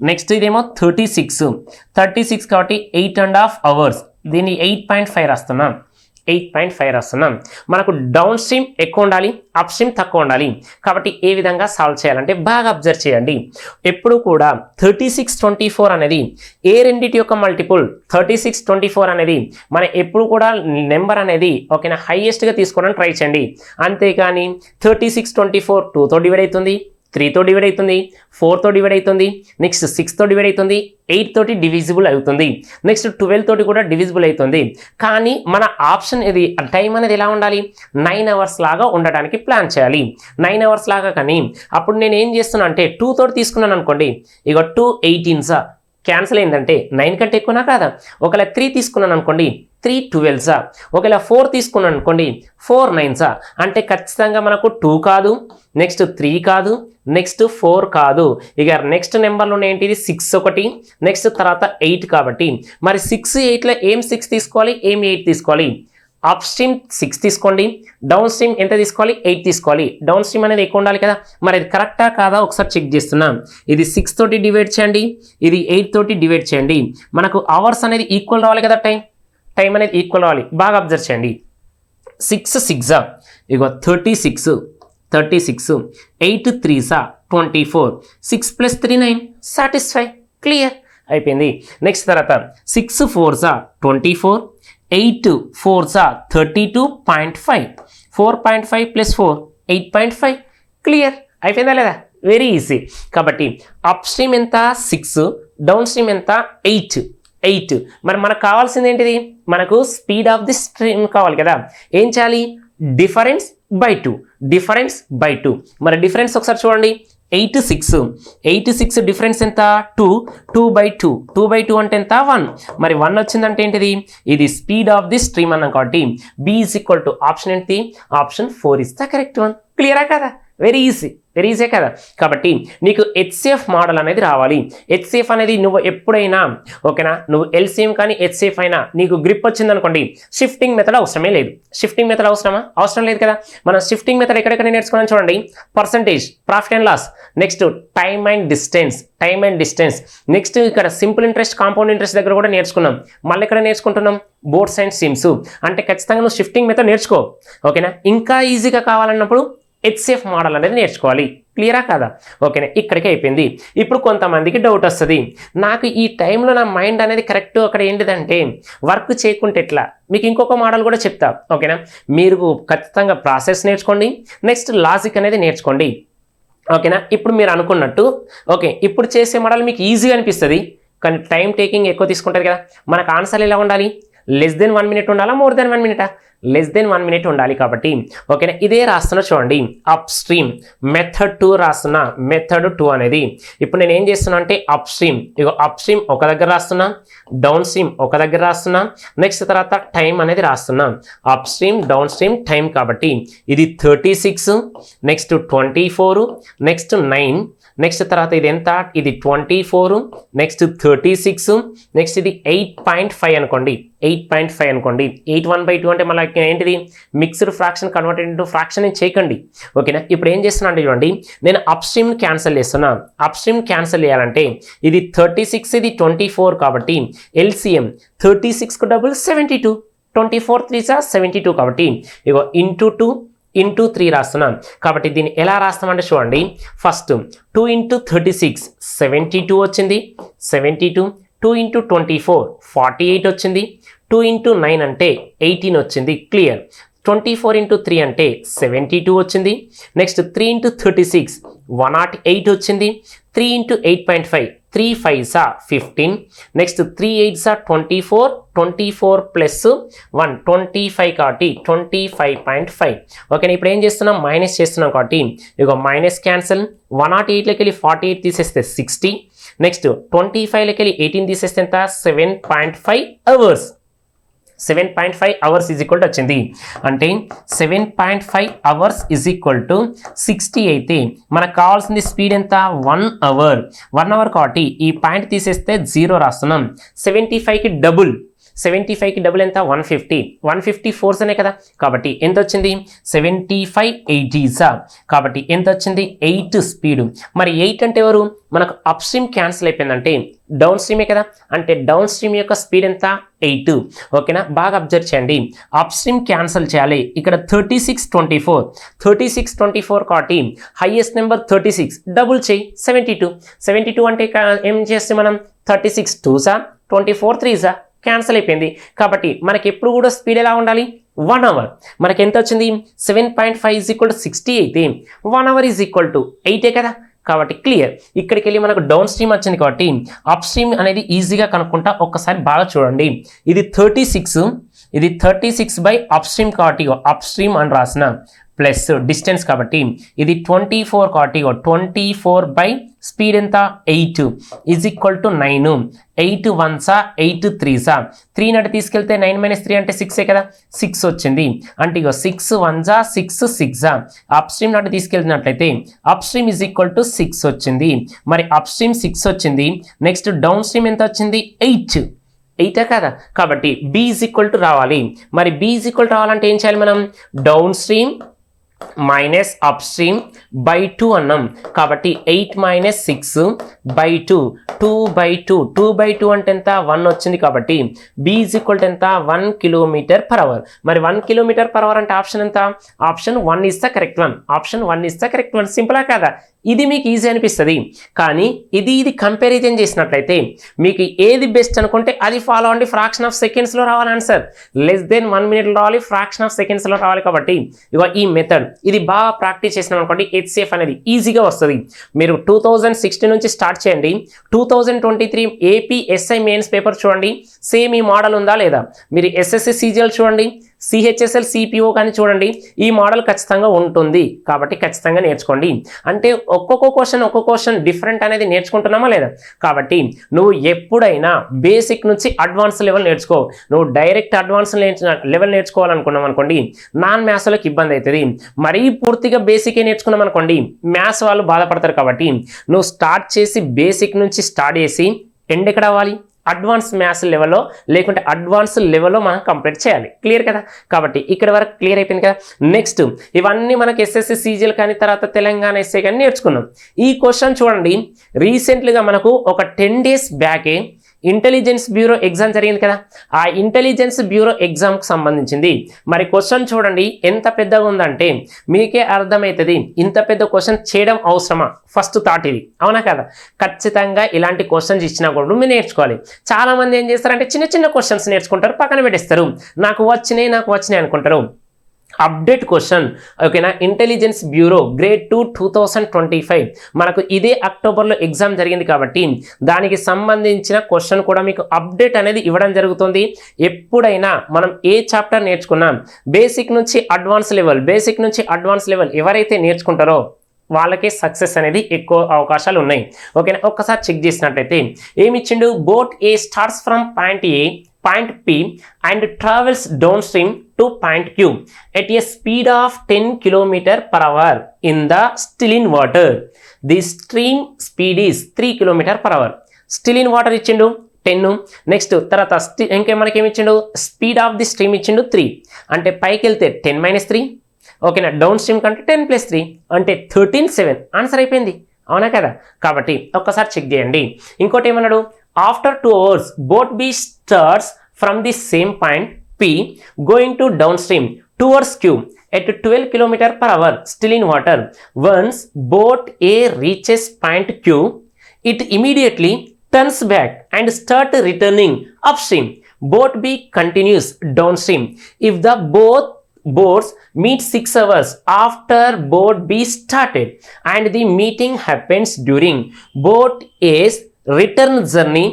నెక్స్ట్ ఇదేమో 36 కాబట్టి 8.5 hours. దీన్ని 8.5 రాస్తున్నాం, 8.5 రాస్తున్నాం. మనకు డౌన్ స్ట్రీమ్ ఎక్కువ ఉండాలి, అప్ స్ట్రీమ్ తక్కువ ఉండాలి. కాబట్టి ఏ విధంగా సాల్వ్ చేయాలంటే బాగా అబ్జర్వ్ చేయండి. ఎప్పుడు కూడా 36-24 అనేది ఏ రెండిటి యొక్క మల్టిపుల్. 36-24 అనేది మన ఎప్పుడు కూడా నెంబర్ అనేది ఓకేనా హైయెస్ట్గా తీసుకోవడానికి ట్రై చేయండి. అంతేకాని 36-24 2తో డివైడ్ అవుతుంది, 3తో డివైడ్ అవుతుంది, 4తో డివైడ్ అవుతుంది, నెక్స్ట్ 6తో డివైడ్ అవుతుంది, 8 తోటి డివిజిబుల్ అవుతుంది, నెక్స్ట్ 12 తోటి కూడా డివిజిబుల్ అవుతుంది. కానీ మన ఆప్షన్ ఇది టైం అనేది ఎలా ఉండాలి, 9 hours లాగా ఉండడానికి ప్లాన్ చేయాలి. 9 hours లాగా. కానీ అప్పుడు నేను ఏం చేస్తున్నా అంటే 2 తోటి తీసుకున్నాను అనుకోండి, ఇక 2 18s క్యాన్సిల్ అయిందంటే 9 కంటే ఎక్కువనా కాదా. ఒకవేళ 3 తీసుకున్నాను అనుకోండి 3 12s. ఒకవేళ 4 తీసుకున్నాను అనుకోండి 4 9s. అంటే ఖచ్చితంగా మనకు 2 కాదు, నెక్స్ట్ 3 కాదు, నెక్స్ట్ 4 కాదు. ఇక నెక్స్ట్ నెంబర్లో ఏంటిది 6 ఒకటి, నెక్స్ట్ తర్వాత 8 కాబట్టి మరి 6 8లో ఏం 6 తీసుకోవాలి, ఏం 8 తీసుకోవాలి. అప్ స్ట్రీమ్ 6 తీసుకోండి, డౌన్ స్ట్రీమ్ ఎంత తీసుకోవాలి, 8 తీసుకోవాలి. డౌన్ స్ట్రీమ్ అనేది ఎక్కువ ఉండాలి కదా. మరి ఇది కరెక్టా కాదా ఒకసారి చెక్ చేస్తున్నాం. ఇది 6 తోటి డివైడ్ చేయండి, ఇది 8 తోటి డివైడ్ చేయండి. మనకు అవర్స్ అనేది ఈక్వల్ రావాలి కదా, టైం అనేది ఈక్వల్ రావాలి. బాగా అబ్జర్వ్ చేయండి. 6 6 ఇగో 36, 36, 8 3s 24, 6 plus 3 9, సాటిస్ఫై, క్లియర్ అయిపోయింది. నెక్స్ట్ తర్వాత 6 4s 24, 8 4s 32.5, 4.5 plus 4 8.5, క్లియర్ అయిపోయిందా లేదా? Very easy. కాబట్టి అప్ స్ట్రీమ్ ఎంత 6, డౌన్ స్ట్రీమ్ ఎంత 8. మరి మనకు కావాల్సింది ఏంటిది? మనకు స్పీడ్ ఆఫ్ ది స్ట్రీమ్ కావాలి కదా. ఏం చేయాలి? Difference by 2. మరి డిఫరెన్స్ ఒకసారి చూడండి. 8 6 డిఫరెన్స్ ఎంత? 2/2 అంటే ఎంత? 1. మరి 1 వచ్చిందంటే ఏంటిది? ఇది స్పీడ్ ఆఫ్ ది స్ట్రీమ్ అన్నాం కాబట్టి B = ఆప్షన్ ఏంటి? Option 4 is the correct one. క్లియరా కదా? వెరీ ఈజీ కదా. కాబట్టి నీకు HCF మోడల్ అనేది రావాలి. HCF అనేది నువ్వు ఎప్పుడైనా ఓకేనా, నువ్వు LCM కానీ HCF అయినా నీకు గ్రిప్ వచ్చింది అనుకోండి, షిఫ్టింగ్ మెథడ్ అవసరమే లేదు. షిఫ్టింగ్ మెథడ్ అవసరం లేదు కదా. మనం షిఫ్టింగ్ మెథడ్ ఎక్కడెక్కడ నేర్చుకున్నాం చూడండి. Percentage, profit and loss, next time and distance, next ఇక్కడ సింపుల్ ఇంట్రెస్ట్, కాంపౌండ్ ఇంట్రెస్ట్ దగ్గర కూడా నేర్చుకున్నాం. మళ్ళీ ఇక్కడ నేర్చుకుంటున్నాం బోర్డ్స్ అండ్ సిమ్స్. అంటే ఖచ్చితంగా నువ్వు షిఫ్టింగ్ మెథడ్ నేర్చుకో ఓకేనా. ఇంకా ఈజీగా కావాలన్నప్పుడు HCF మోడల్ అనేది నేర్చుకోవాలి. క్లియరా కదా? ఓకేనా, ఇక్కడికి అయిపోయింది. ఇప్పుడు కొంతమందికి డౌట్ వస్తుంది, నాకు ఈ టైంలో నా మైండ్ అనేది కరెక్ట్ అక్కడ ఏంటిదంటే వర్క్ చేయకుంటే ఎట్లా? మీకు ఇంకొక మోడల్ కూడా చెప్తా ఓకేనా. మీరు ఖచ్చితంగా ప్రాసెస్ నేర్చుకోండి, నెక్స్ట్ లాజిక్ అనేది నేర్చుకోండి ఓకేనా. ఇప్పుడు మీరు అనుకున్నట్టు ఓకే, ఇప్పుడు చేసే మోడల్ మీకు ఈజీగా అనిపిస్తుంది, కానీ టైం టేకింగ్ ఎక్కువ తీసుకుంటుంది కదా. మనకు ఆన్సర్ ఎలా ఉండాలి? లెస్ దెన్ 1 minute ఉండాలా, more than 1 minute? Less than 1 minute ఉండాలి. కాబట్టి ఓకేనా, ఇదే రాస్తున్నా చూడండి. అప్ స్ట్రీమ్ మెథడ్ 2 రాస్తున్నా. మెథడ్ 2 అనేది ఇప్పుడు నేను ఏం చేస్తున్నా అంటే అప్ స్ట్రీమ్, ఇగో అప్ స్ట్రీమ్ ఒక దగ్గర రాస్తున్నా, డౌన్ స్ట్రీమ్ ఒక దగ్గర రాస్తున్నా, నెక్స్ట్ తర్వాత టైం అనేది రాస్తున్నా. Up stream, down stream, time. కాబట్టి ఇది 36, నెక్స్ట్ 24, నెక్స్ట్ 9, నెక్స్ట్ తర్వాత ఇది ఎంత? ఇది 24, నెక్స్ట్ 36, నెక్స్ట్ ఇది 8.5 అనుకోండి. 8 1/2 అంటే మళ్ళీ ఏంటిది? Mixed fraction converted into fraction చేయకండి ఓకేనా. ఇప్పుడు ఏం చేస్తున్నా అంటే చూడండి, నేను అప్ స్ట్రీమ్ క్యాన్సిల్ చేస్తున్నా. అప్ స్ట్రీమ్ క్యాన్సిల్ చేయాలంటే ఇది 36, ఇది 24 కాబట్టి LCM 36 కు డబుల్ 72, 24 3s 72 కాబట్టి ఇగో ఇంటూ 3 రాస్తున్నాం. కాబట్టి దీన్ని ఎలా రాస్తామంటే చూడండి, ఫస్ట్ 2 × 36 72 వచ్చింది, 72, 2 × 24 48 వచ్చింది, 2 × 9 అంటే 18 వచ్చింది. క్లియర్. 24 × 3 అంటే 72 వచ్చింది. నెక్స్ట్ 3 × 36 108 వచ్చింది. 3 × 8.5 3 5s 15, నెక్స్ట్ 3 8s 24, 24 ప్లస్ 1 25 కాబట్టి 25.5 ఓకేనా. ఇప్పుడు ఏం చేస్తున్నాం? మైనస్ చేస్తున్నాం కాబట్టి ఇక మైనస్ క్యాన్సల్. 108లోకి వెళ్ళి 48 తీసేస్తే 60, నెక్స్ట్ 25లోకి వెళ్ళి 18 తీసేస్తే ఎంత? 7.5 hours. 7.5 hours is equal to వచ్చింది. అంటే 7.5 అవర్స్ ఈజ్ ఈక్వల్ టు 60 అయితే మనకు కావాల్సింది స్పీడ్ ఎంత? 1 అవర్. 1 అవర్ కాబట్టి ఈ పాయింట్ తీసేస్తే 0 రాస్తున్నాం. 75కి డబుల్, 75కి డబుల్ ఎంత? 150. 150 4s అనే కదా. కాబట్టి ఎంత వచ్చింది? 75 80s. కాబట్టి ఎంత వచ్చింది? 8 స్పీడ్. మరి 8 అంటే ఎవరు? మనకు అప్ స్ట్రీమ్ క్యాన్సిల్ అయిపోయిందంటే డౌన్ స్ట్రీమే కదా. అంటే డౌన్ స్ట్రీమ్ యొక్క స్పీడ్ ఎంత? 8 ఓకేనా. బాగా అబ్జర్వ్ చేయండి. అప్ స్ట్రీమ్ క్యాన్సిల్ చేయాలి. ఇక్కడ 36 24 కాబట్టి హైయెస్ట్ నెంబర్ 36, డబుల్ చేయి 72 అంటే ఏం చేస్తే మనం 36 2s 24 3s క్యాన్సిల్ అయిపోయింది. కాబట్టి మనకి ఎప్పుడు కూడా స్పీడ్ ఎలా ఉండాలి? 1 అవర్. మనకి ఎంత వచ్చింది? 7.5 = 60 అయితే 1 అవర్ ఈజ్ ఈక్వల్ టు 8 కదా. కాబట్టి క్లియర్. ఇక్కడికి వెళ్ళి మనకు డౌన్ స్ట్రీమ్ వచ్చింది కాబట్టి అప్ స్ట్రీమ్ అనేది ఈజీగా కనుక్కుంటా. ఒక్కసారి బాగా చూడండి. ఇది 36 బై అప్ స్ట్రీమ్ కాబట్టి అప్ స్ట్రీమ్ అని రాసిన ప్లస్ డిస్టెన్స్ కాబట్టి ఇది 24 కాబట్టి 24 బై స్పీడ్ ఎంత? 8 is equal to 9. 8 1s 8 3s 3 నటు తీసుకెళ్తే 9 - 3 అంటే 6 కదా. 6 వచ్చింది. అంటే 6 1s 6 అప్ స్ట్రీమ్ నటు తీసుకెళ్తున్నట్లయితే upstream is equal to 6 వచ్చింది. మరి అప్ స్ట్రీమ్ 6 వచ్చింది. నెక్స్ట్ డౌన్ స్ట్రీమ్ ఎంత వచ్చింది? 8 కదా. కాబట్టి B ఈజ్ ఈక్వల్ టు రావాలి. మరి B ఈజ్ ఈక్వల్ రావాలంటే ఏం చేయాలి మనం? Down stream minus up stream by 2 అన్నాం కాబట్టి 8 మైనస్ 6 బై 2 2/2 అంటే ఎంత 1 వచ్చింది కాబట్టి b ఈజ్ ఈక్వల్ టు ఎంత 1 km/h. మరి 1 km/h అంటే ఆప్షన్ ఎంత option 1 is the correct one. Option 1 is the correct one. సింపులా కదా. ఇది మీకు ఈజీ అనిపిస్తుంది కానీ ఇది కంపారిజన్ చేసినట్లయితే మీకు ఏది బెస్ట్ అనుకుంటే అది ఫాలో అండి. ఫ్రాక్షన్ ఆఫ్ సెకండ్స్లో రావాలి ఆన్సర్. లెస్ దెన్ 1 minute రావాలి, ఫ్రాక్షన్ ఆఫ్ సెకండ్స్లో రావాలి. కాబట్టి ఇక ఈ మెథడ్ ఇది బాగా ప్రాక్టీస్ చేసినాం అనుకోండి HCF అనేది ఈజీగా వస్తుంది. మీరు 2016 నుంచి స్టార్ట్ చేయండి. 2023 AP SI మెయిన్స్ పేపర్ చూడండి, సేమ్ ఈ మోడల్ ఉందా లేదా. మీరు SSC CGL చూడండి, CHSL CPO కానీ చూడండి, ఈ మోడల్ ఖచ్చితంగా ఉంటుంది. కాబట్టి ఖచ్చితంగా నేర్చుకోండి. అంటే ఒక్కొక్క క్వశ్చన్ డిఫరెంట్ అనేది నేర్చుకుంటున్నామా లేదా. కాబట్టి నువ్వు ఎప్పుడైనా బేసిక్ నుంచి అడ్వాన్స్ లెవెల్ నేర్చుకో. నువ్వు డైరెక్ట్ అడ్వాన్స్ లెవెల్ నేర్చుకోవాలనుకున్నాం అనుకోండి నాన్ మ్యాథ్స్లోకి ఇబ్బంది అవుతుంది. మరీ పూర్తిగా బేసికే నేర్చుకున్నాం అనుకోండి మ్యాథ్స్ వాళ్ళు బాధపడతారు. కాబట్టి నువ్వు స్టార్ట్ చేసి బేసిక్ నుంచి స్టార్ట్ చేసి ఎండ్ ఎక్కడ అవ్వాలి అడ్వాన్స్ మ్యాథ్స్ లెవెల్లో లేకుంటే అడ్వాన్స్ లెవెల్లో మనం కంప్లీట్ చేయాలి. క్లియర్ కదా. కాబట్టి ఇక్కడ వరకు క్లియర్ అయిపోయింది కదా. నెక్స్ట్ ఇవన్నీ మనకి SSC CGL కానీ తర్వాత తెలంగాణ SI కానీ నేర్చుకున్నాం. ఈ క్వశ్చన్ చూడండి రీసెంట్లీగా మనకు ఒక 10 days బ్యాకే ఇంటెలిజెన్స్ బ్యూరో ఎగ్జామ్ జరిగింది కదా. ఆ ఇంటెలిజెన్స్ బ్యూరో ఎగ్జామ్కి సంబంధించింది. మరి క్వశ్చన్ చూడండి ఎంత పెద్దగా ఉందంటే మీకే అర్థమవుతుంది ఇంత పెద్ద క్వశ్చన్ చేయడం అవసరమా. ఫస్ట్ థాట్ ఇది, అవునా కదా. ఖచ్చితంగా ఇలాంటి క్వశ్చన్స్ ఇచ్చినా కూడా మీరు నేర్చుకోవాలి. చాలామంది ఏం చేస్తారంటే చిన్న చిన్న క్వశ్చన్స్ నేర్చుకుంటారు, పక్కన పెట్టేస్తారు. నాకు వచ్చినాయి అనుకుంటారు. అప్డేట్ క్వశ్చన్ ఓకేనా. ఇంటెలిజెన్స్ బ్యూరో గ్రేడ్ 2 2025 మనకు ఇదే అక్టోబర్లో ఎగ్జామ్ జరిగింది కాబట్టి దానికి సంబంధించిన క్వశ్చన్ కూడా మీకు అప్డేట్ అనేది ఇవ్వడం జరుగుతుంది. ఎప్పుడైనా మనం ఏ చాప్టర్ నేర్చుకున్నాం బేసిక్ నుంచి అడ్వాన్స్ లెవెల్ ఎవరైతే నేర్చుకుంటారో వాళ్ళకే సక్సెస్ అనేది ఎక్కువ అవకాశాలు ఉన్నాయి. ఓకేనా. ఒక్కసారి చెక్ చేసినట్లయితే ఏమి ఇచ్చిండు. Boat A starts from point P and travels downstream to point Q at a speed of 10 km/h in the stilling water. The stream speed is 3 km/h. Still in water ఇచ్చిండు 10. నెక్స్ట్ తర్వాత ఇంకేమనకి ఇచ్చిండు speed of the stream ఇచ్చిండు 3. అంటే పైకి వెళ్తే 10 - 3 ఓకేనా. Down stream కంటే 10 + 3 అంటే 13 7 ఆన్సర్ అయిపోయింది, అవునా కదా. కాబట్టి ఒక్కసారి చెక్ చేయండి. ఇంకోటి ఏమన్నాడు after 2 hours boat B starts from the same point P going to downstream towards Q at 12 km/h still in water. Once boat A reaches point Q it immediately turns back and start returning upstream. Boat B continues downstream. If the boats meet 6 hours after boat B started and the meeting happens during boat A's return journey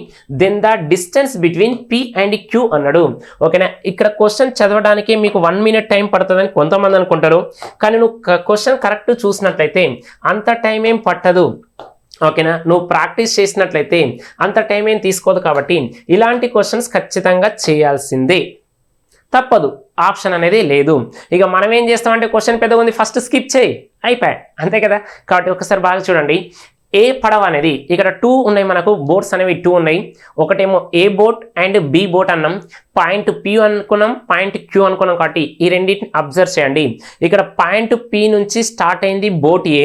then the distance between P and Q అన్నాడు. ఓకేనా. ఇక్కడ question చదవడానికి మీకు 1 minute time పడుతుందని కొంతమంది అనుకుంటారు, కానీ నువ్వు క్వశ్చన్ కరెక్ట్ చూసినట్లయితే అంత టైం ఏం పట్టదు. ఓకేనా. నువ్వు ప్రాక్టీస్ చేసినట్లయితే అంత టైం ఏం తీసుకోదు. కాబట్టి ఇలాంటి క్వశ్చన్స్ ఖచ్చితంగా చేయాల్సిందే, తప్పదు, ఆప్షన్ అనేది లేదు. ఇక మనం ఏం చేస్తామంటే క్వశ్చన్ పెద్దగా ఉంది ఫస్ట్ స్కిప్ చేయి అయిపోయాయి, అంతే కదా. కాబట్టి ఒకసారి బాగా చూడండి. ఏ పడవ అనేది ఇక్కడ 2 ఉన్నాయి మనకు, బోట్స్ అనేవి 2 ఉన్నాయి. ఒకటేమో a boat and B boat అన్నాం. పాయింట్ P అనుకున్నాం, పాయింట్ Q అనుకున్నాం. కాబట్టి ఈ రెండింటిని అబ్జర్వ్ చేయండి. ఇక్కడ పాయింట్ P నుంచి స్టార్ట్ అయింది బోట్ ఏ,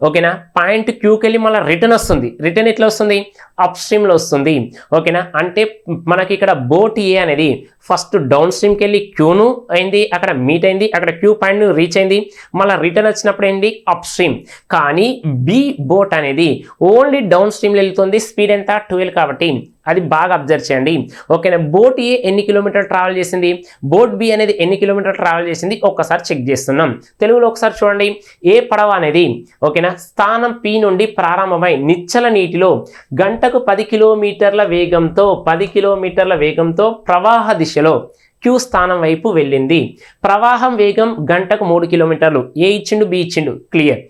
ఓకేనా. పాయింట్ Qకి వెళ్ళి మళ్ళీ రిటర్న్ వస్తుంది. రిటర్న్ ఎట్లా వస్తుంది అప్ స్ట్రీమ్లో వస్తుంది, ఓకేనా. అంటే మనకి ఇక్కడ బోట్ ఏ అనేది ఫస్ట్ డౌన్ స్ట్రీమ్కి వెళ్ళి Qను అయింది, అక్కడ మీట్ అయింది, అక్కడ Q పాయింట్ రీచ్ అయింది, మళ్ళీ రిటర్న్ వచ్చినప్పుడు ఏంటి అప్ స్ట్రీమ్. కానీ బి బోట్ అనేది ఓన్లీ డౌన్ స్ట్రీమ్లో వెళ్తుంది. స్పీడ్ ఎంత 12. కాబట్టి అది బాగా అబ్జర్వ్ చేయండి, ఓకేనా. బోట్ ఏ ఎన్ని కిలోమీటర్ ట్రావెల్ చేసింది, బోట్ బి అనేది ఎన్ని కిలోమీటర్ ట్రావెల్ చేసింది ఒక్కసారి చెక్ చేస్తున్నాం. తెలుగులో ఒకసారి చూడండి. ఏ పడవ అనేది ఓకేనా స్థానం P నుండి ప్రారంభమై నిచ్చల నీటిలో గంటకు 10 కిలోమీటర్ల వేగంతో ప్రవాహ దిశలో Q స్థానం వైపు వెళ్ళింది. ప్రవాహం వేగం గంటకు 3 కిలోమీటర్లు. ఏ ఇచ్చిండు బి ఇచ్చిండు, క్లియర్.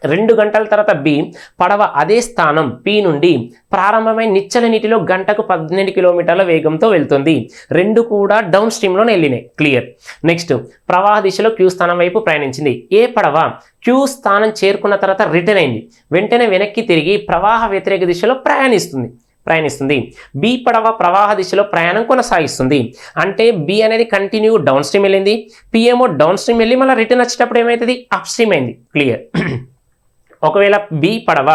2 గంటల తర్వాత బి పడవ అదే స్థానం P నుండి ప్రారంభమై నిచ్చల నీటిలో గంటకు 18 కిలోమీటర్ల వేగంతో వెళ్తుంది. 2 కూడా డౌన్ స్ట్రీమ్లోనే వెళ్ళినాయి, క్లియర్. నెక్స్ట్ ప్రవాహ దిశలో Q స్థానం వైపు ప్రయాణించింది. ఏ పడవ Q స్థానం చేరుకున్న తర్వాత రిటర్న్ అయింది, వెంటనే వెనక్కి తిరిగి ప్రవాహ వ్యతిరేక దిశలో ప్రయాణిస్తుంది. ప్రయాణిస్తుంది. బి పడవ ప్రవాహ దిశలో ప్రయాణం కొనసాగిస్తుంది. అంటే బి అనేది కంటిన్యూ డౌన్ స్ట్రీమ్ వెళ్ళింది, పి ఏమో డౌన్ స్ట్రీమ్ వెళ్ళి మళ్ళీ రిటర్న్ వచ్చేటప్పుడు ఏమవుతుంది, అప్ స్ట్రీమ్ అయింది. క్లియర్. ఒకవేళ బి పడవ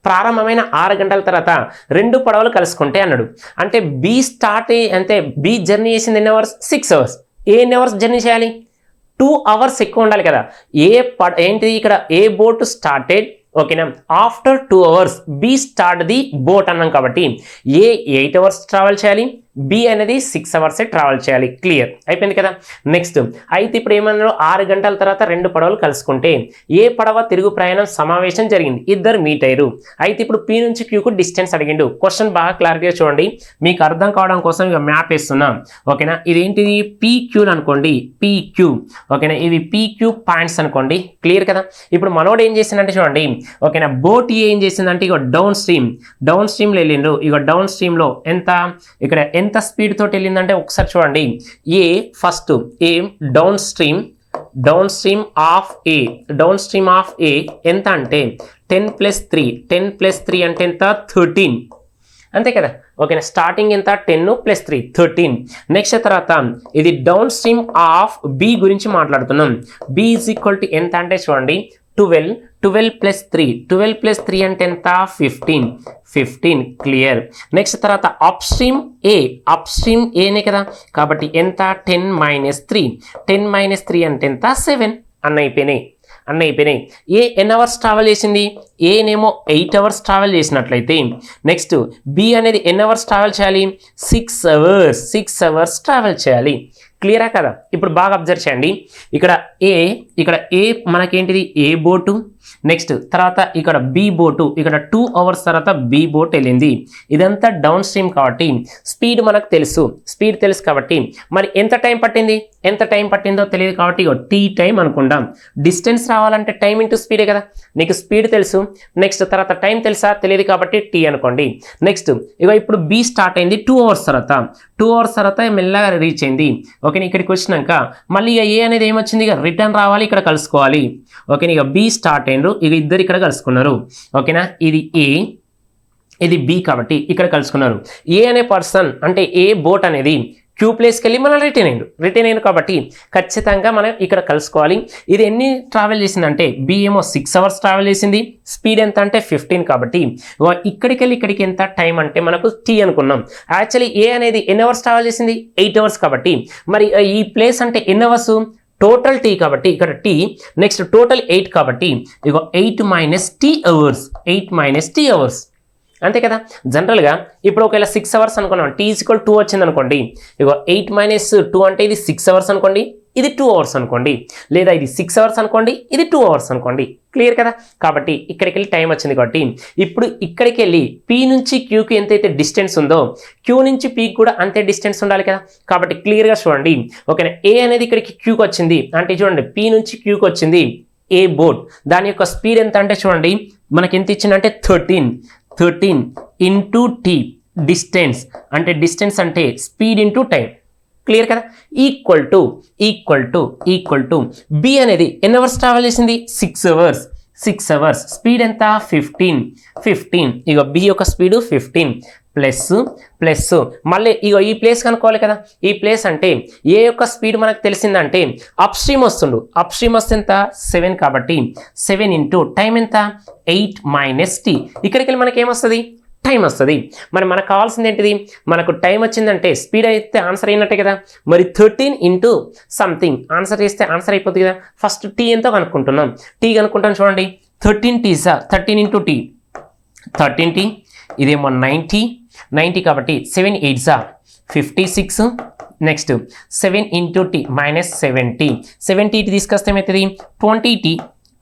ప్రారంభమైన 6 గంటల తర్వాత 2 పడవలు కలుసుకుంటే అన్నాడు. అంటే బి అంటే బి జర్నీ చేసింది ఎన్ని అవర్స్, 6 అవర్స్. ఎన్ని అవర్స్ జర్నీ చేయాలి, 2 అవర్స్ ఎక్కువ ఉండాలి కదా. ఏంటిది ఇక్కడ ఏ బోట్ స్టార్టెడ్, ఓకేనా, after 2 hours B start the boat అన్నాం కాబట్టి ఏ 8 అవర్స్ ట్రావెల్ చేయాలి, బి అనేది 6 అవర్సే ట్రావెల్ చేయాలి. క్లియర్ అయిపోయింది కదా. నెక్స్ట్ అయితే ఇప్పుడు ఏమన్నా 6 గంటల తర్వాత 2 పడవలు కలుసుకుంటే ఏ పడవ తిరుగు ప్రయాణం సమావేశం జరిగింది, ఇద్దరు మీట్ అయ్యారు. అయితే ఇప్పుడు పి నుంచి క్యూకు డిస్టెన్స్ అడిగిండు. క్వశ్చన్ బాగా క్లారిటీగా చూడండి, మీకు అర్థం కావడం కోసం ఇక మ్యాప్ వేస్తున్నాం. ఓకేనా, ఇది ఏంటిది పీక్యూ అనుకోండి, పీక్యూ. ఓకేనా, ఇవి పీక్యూ పాయింట్స్ అనుకోండి. క్లియర్ కదా. ఇప్పుడు మనోడు ఏం చేసిందంటే చూడండి, ఓకేనా, బోట్ ఏం చేసిందంటే ఇక డౌన్ స్ట్రీమ్లో వెళ్ళిండు. ఇక డౌన్ స్ట్రీమ్లో ఇక్కడ ఎంత స్పీడ్ తోటి వెళ్ళిందంటే ఒకసారి చూడండి. A first A downstream of A ఎంత అంటే 10 + 3 అంటే ఎంత, 13. అంతే కదా. ఓకేనా, స్టార్టింగ్ ఎంత, 10 + 3 13. నెక్స్ట్ తర్వాత ఇది డౌన్ స్ట్రీమ్ ఆఫ్ బి గురించి మాట్లాడుతున్నాం. బి ఈజ్ ఈక్వల్ టు ఎంత అంటే చూడండి 12 + 3 అంటే ఎంత, 15. క్లియర్. నెక్స్ట్ తర్వాత అప్ స్ట్రీమ్ ఏనే కదా, కాబట్టి ఎంత, 10 - 3 అంటే ఎంత, 7. అన్న అయిపోయినాయి. ఏ ఎన్ని అవర్స్ ట్రావెల్ చేసింది, ఏనేమో 8 అవర్స్ ట్రావెల్ చేసినట్లయితే నెక్స్ట్ బి అనేది ఎన్ని అవర్స్ ట్రావెల్ చేయాలి, 6 అవర్స్ ట్రావెల్ చేయాలి. క్లియరా కదా. ఇప్పుడు బాగా అబ్జర్వ్ చేయండి. ఇక్కడ ఏ మనకేంటిది ఏ బోటు, నెక్స్ట్ తర్వాత ఇక్కడ బి బోటు, ఇక్కడ 2 అవర్స్ తర్వాత బి బోట్ వెళ్ళింది. ఇదంతా డౌన్ స్ట్రీమ్ కాబట్టి స్పీడ్ మనకు తెలుసు కాబట్టి మరి ఎంత టైం పట్టిందో తెలియదు కాబట్టి ఇక టీ టైం అనుకుంటాం. డిస్టెన్స్ రావాలంటే టైం ఇంటూ స్పీడే కదా. నీకు స్పీడ్ తెలుసు, నెక్స్ట్ తర్వాత టైం తెలుసా, తెలియదు కాబట్టి టీ అనుకోండి. నెక్స్ట్ ఇక ఇప్పుడు బి స్టార్ట్ అయింది 2 అవర్స్ తర్వాత మెల్లగా రీచ్ అయింది. ఓకే, ఇక్కడికి వచ్చినాక మళ్ళీ ఇక ఏ అనేది ఏమొచ్చింది, ఇక రిటర్న్ రావాలి, ఇక్కడ కలుసుకోవాలి. ఓకే, ఇక బి స్టార్ట్ అయిండ్రు, ఇక ఇద్దరు ఇక్కడ కలుసుకున్నారు. ఓకేనా, ఇది ఏ ఇది బి కాబట్టి ఇక్కడ కలుసుకున్నారు. ఏ అనే పర్సన్ అంటే ఏ బోట్ అనేది క్యూ ప్లేస్కి వెళ్ళి మనం రిటర్న్ అయ్యిండు కాబట్టి ఖచ్చితంగా మనం ఇక్కడ కలుసుకోవాలి. ఇది ఎన్ని ట్రావెల్ చేసిందంటే బి ఏమో 6 అవర్స్ ట్రావెల్ చేసింది, స్పీడ్ ఎంత అంటే 15 కాబట్టి ఇక్కడికి ఎంత టైం అంటే మనకు టీ అనుకున్నాం. యాక్చువల్లీ ఏ అనేది ఎన్ని అవర్స్ ట్రావెల్ చేసింది, 8 అవర్స్ కాబట్టి మరి ఈ ప్లేస్ అంటే ఎన్ని అవర్స్, టోటల్ టీ కాబట్టి ఇక్కడ టీ, నెక్స్ట్ టోటల్ 8 కాబట్టి ఇక 8 - T అవర్స్. అంతే కదా. జనరల్గా ఇప్పుడు ఒకవేళ 6 అవర్స్ అనుకున్నాం, టీ ఈక్వల్ 2 వచ్చింది అనుకోండి, ఇగో 8 - 2 అంటే ఇది 6 అవర్స్ అనుకోండి, ఇది 2 అవర్స్ అనుకోండి, లేదా ఇది 6 అవర్స్ అనుకోండి, ఇది 2 అవర్స్ అనుకోండి. క్లియర్ కదా. కాబట్టి ఇక్కడికి వెళ్ళి టైం వచ్చింది కాబట్టి ఇప్పుడు ఇక్కడికి వెళ్ళి పి నుంచి క్యూకి ఎంతైతే డిస్టెన్స్ ఉందో క్యూ నుంచి పీకి కూడా అంతే డిస్టెన్స్ ఉండాలి కదా. కాబట్టి క్లియర్గా చూడండి. ఓకేనా, ఏ అనేది ఇక్కడికి క్యూకి వచ్చింది అంటే చూడండి పి నుంచి క్యూకి వచ్చింది ఏ బోట్, దాని యొక్క స్పీడ్ ఎంత అంటే చూడండి మనకి ఎంత ఇచ్చిందంటే 13 ఇంటూ టీ, డిస్టెన్స్ అంటే స్పీడ్ ఇంటూ టైం. క్లియర్ కదా. ఈక్వల్ టు బి అనేది ఎన్ని అవర్స్ ట్రావెల్ చేసింది, 6 అవర్స్, స్పీడ్ ఎంత 15. ఇక బి యొక్క స్పీడు 15 ప్లస్ మళ్ళీ ఇక ఈ ప్లేస్ కనుక్కోవాలి కదా. ఈ ప్లేస్ అంటే ఏ యొక్క స్పీడ్ మనకు తెలిసిందంటే అప్ స్ట్రీమ్ వస్తే ఎంత 7 కాబట్టి 7 ఇంటూ టైం ఎంత 8 - T. ఇక్కడికి వెళ్ళి మనకి ఏమొస్తుంది, టైం వస్తుంది. మరి మనకు కావాల్సింది ఏంటిది, మనకు టైం వచ్చిందంటే స్పీడ్ అయితే ఆన్సర్ అయినట్టే కదా. మరి 13 ఇంటూ సంథింగ్ ఆన్సర్ చేస్తే ఆన్సర్ అయిపోతుంది కదా. ఫస్ట్ టీ ఎంతో కనుక్కుంటున్నాం, చూడండి 13 ఇంటూ టీ 13T, ఇదేమో 90 కాబట్టి 7 8 56. నెక్స్ట్ 7 ఇంటూ టీ -70 తీసుకొస్తే ఏమవుతుంది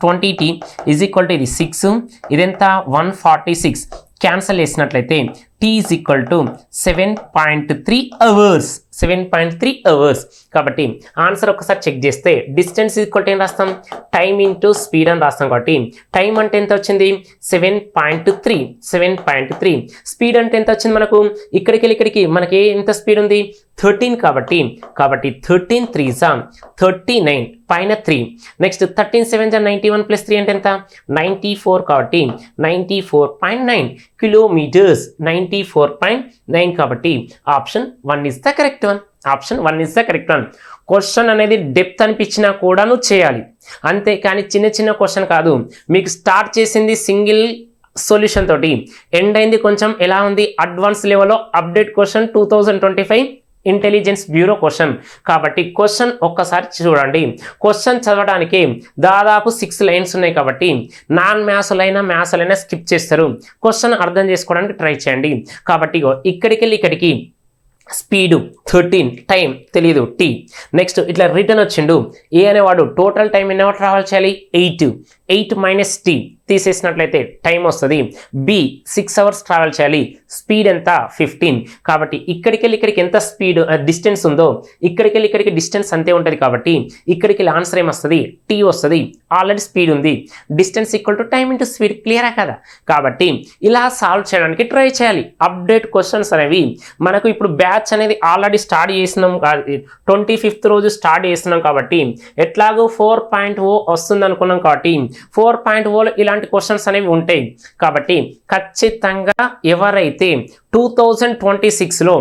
20T ఈజ్ ఈక్వల్ టు ఇది 6, ఇదెంత 146. క్యాన్సల్ చేసినట్లయితే T is equal to 7.3 hours. కాబట్టి ఆన్సర్ ఒకసారి చెక్ చేస్తే డిస్టెన్స్ ఈక్వల్ టు ఏం రాస్తాం, టైం ఇంటూ స్పీడ్ అని రాస్తాం. కాబట్టి టైం అంటే ఎంత వచ్చింది 7.3. స్పీడ్ అంటే ఎంత వచ్చింది మనకు, ఇక్కడికి మనకి ఎంత స్పీడ్ ఉంది 13 కాబట్టి 13 3 39. పైన 3 నెక్స్ట్ 13 7 91 ప్లస్ 3 అంటే ఎంత 94 కాబట్టి 94.9 కిలోమీటర్స్ 94.9 కాబట్టి option 1 is the correct one. Option 1 is the correct one. Question అనేది డెప్త్ అనిపించినా కూడా నువ్వు చేయాలి, అంతేకాని చిన్న చిన్న క్వశ్చన్ కాదు. మీకు స్టార్ట్ చేసింది సింగిల్ సొల్యూషన్ తోటి, ఎండ్ అయింది కొంచెం ఎలా ఉంది అడ్వాన్స్ లెవెల్లో update question 2025 intelligence bureau question. కాబట్టి క్వశ్చన్ ఒక్కసారి చూడండి. క్వశ్చన్ చదవడానికి దాదాపు 6 లైన్స్ ఉన్నాయి కాబట్టి నాన్ మ్యాథ్స్లైనా స్కిప్ చేస్తారు. క్వశ్చన్ అర్థం చేసుకోవడానికి ట్రై చేయండి. కాబట్టి ఇక్కడికి వెళ్ళి ఇక్కడికి స్పీడు 13, టైం తెలియదు టీ. నెక్స్ట్ ఇట్లా రిటర్న్ వచ్చిండు ఏ అనేవాడు టోటల్ టైం ఎన్ని అవర్స్ ట్రావెల్ చేయాలి 8 మైనస్ టీ తీసేసినట్లయితే టైం వస్తుంది. బి 6 అవర్స్ ట్రావెల్ చేయాలి, స్పీడ్ ఎంత 15. కాబట్టి ఇక్కడికి వెళ్ళి ఇక్కడికి ఎంత స్పీడ్ డిస్టెన్స్ ఉందో ఇక్కడికి వెళ్ళి ఇక్కడికి డిస్టెన్స్ అంతే ఉంటుంది. కాబట్టి ఇక్కడికి వెళ్ళి ఆన్సర్ ఏమొస్తుంది టీ వస్తుంది. ఆల్రెడీ స్పీడ్ ఉంది, distance equal to time into speed. క్లియరా కదా? కాబట్టి ఇలా సాల్వ్ చేయడానికి ట్రై చేయాలి. అప్డేట్ క్వశ్చన్స్ అనేవి మనకు ఇప్పుడు బ్యాచ్ అనేది ఆల్రెడీ స్టార్ట్ చేసినాం, 25th రోజు స్టార్ట్ చేస్తున్నాం. కాబట్టి ఎట్లాగో 4.0 వస్తుంది అనుకున్నాం. కాబట్టి 4.0లో ఇలాంటి క్వశ్చన్స్ అనేవి ఉంటాయి. కాబట్టి ఖచ్చితంగా ఎవరైతే 2026లో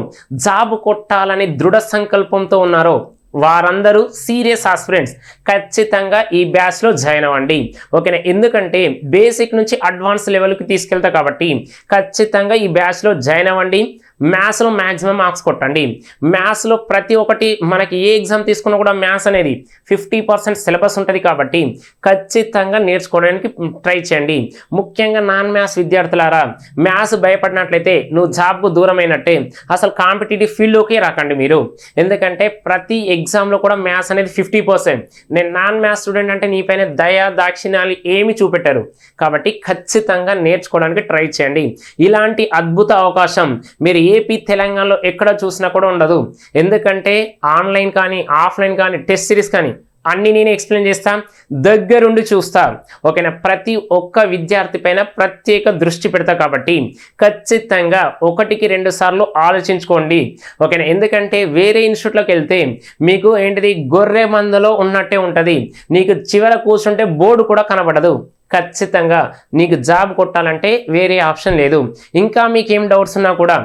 జాబ్ కొట్టాలని దృఢ సంకల్పంతో ఉన్నారో వారందరూ సీరియస్ ఆస్పిరెంట్స్ ఖచ్చితంగా ఈ బ్యాచ్లో జాయిన్ అవ్వండి. ఓకేనా? ఎందుకంటే బేసిక్ నుంచి అడ్వాన్స్ లెవెల్కి తీసుకెళ్తా కాబట్టి ఖచ్చితంగా ఈ బ్యాచ్లో జాయిన్ అవ్వండి. మ్యాథ్స్లో మ్యాక్సిమం మార్క్స్ కొట్టండి. మ్యాథ్స్లో ప్రతి ఒక్కటి మనకి ఏ ఎగ్జామ్ తీసుకున్నా కూడా మ్యాథ్స్ అనేది 50% సిలబస్ ఉంటుంది. కాబట్టి ఖచ్చితంగా నేర్చుకోవడానికి ట్రై చేయండి. ముఖ్యంగా నాన్ మ్యాథ్స్ విద్యార్థులారా, మ్యాథ్స్ భయపడినట్లయితే నువ్వు జాబ్కు దూరమైనట్టే. అసలు కాంపిటేటివ్ ఫీల్డ్లోకి రాకండి మీరు. ఎందుకంటే ప్రతి ఎగ్జామ్లో కూడా మ్యాథ్స్ అనేది 50%. నేను నాన్ మ్యాథ్స్ స్టూడెంట్ అంటే నీపైన దయా దాక్షిణ్యాలు ఏమి చూపెట్టారు. కాబట్టి ఖచ్చితంగా నేర్చుకోవడానికి ట్రై చేయండి. ఇలాంటి అద్భుత అవకాశం మీరు ఏపీ తెలంగాణలో ఎక్కడ చూసినా కూడా ఉండదు. ఎందుకంటే ఆన్లైన్ కానీ ఆఫ్లైన్ కానీ టెస్ట్ సిరీస్ కానీ అన్ని నేను ఎక్స్ప్లెయిన్ చేస్తా, దగ్గరుండి చూస్తా. ఓకేనా? ప్రతి ఒక్క విద్యార్థి పైన ప్రత్యేక దృష్టి పెడతా. కాబట్టి ఖచ్చితంగా 1-2 సార్లు ఆలోచించుకోండి. ఓకేనా? ఎందుకంటే వేరే ఇన్స్టిట్యూట్లోకి వెళ్తే మీకు ఏంటిది గొర్రె మందలో ఉన్నట్టే ఉంటుంది. నీకు చివర కూర్చుంటే బోర్డు కూడా కనబడదు. ఖచ్చితంగా నీకు జాబ్ కొట్టాలంటే వేరే ఆప్షన్ లేదు. ఇంకా మీకేం డౌట్స్ ఉన్నా కూడా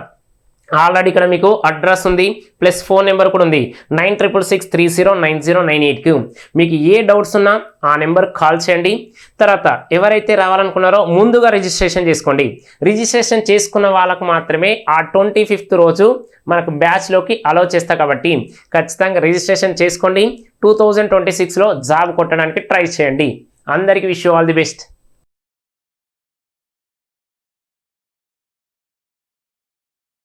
ఆల్రెడీ ఇక్కడ మీకు అడ్రస్ ఉంది, ప్లస్ ఫోన్ నెంబర్ కూడా ఉంది 9663090998కి. మీకు ఏ డౌట్స్ ఉన్నా ఆ నెంబర్ కాల్ చేయండి. తర్వాత ఎవరైతే రావాలనుకున్నారో ముందుగా రిజిస్ట్రేషన్ చేసుకోండి. రిజిస్ట్రేషన్ చేసుకున్న వాళ్ళకు మాత్రమే ఆ 25th రోజు మనకు బ్యాచ్లోకి అలౌ చేస్తా. కాబట్టి ఖచ్చితంగా రిజిస్ట్రేషన్ చేసుకోండి. 2026లో జాబ్ కొట్టడానికి ట్రై చేయండి. అందరికీ wish you all the best.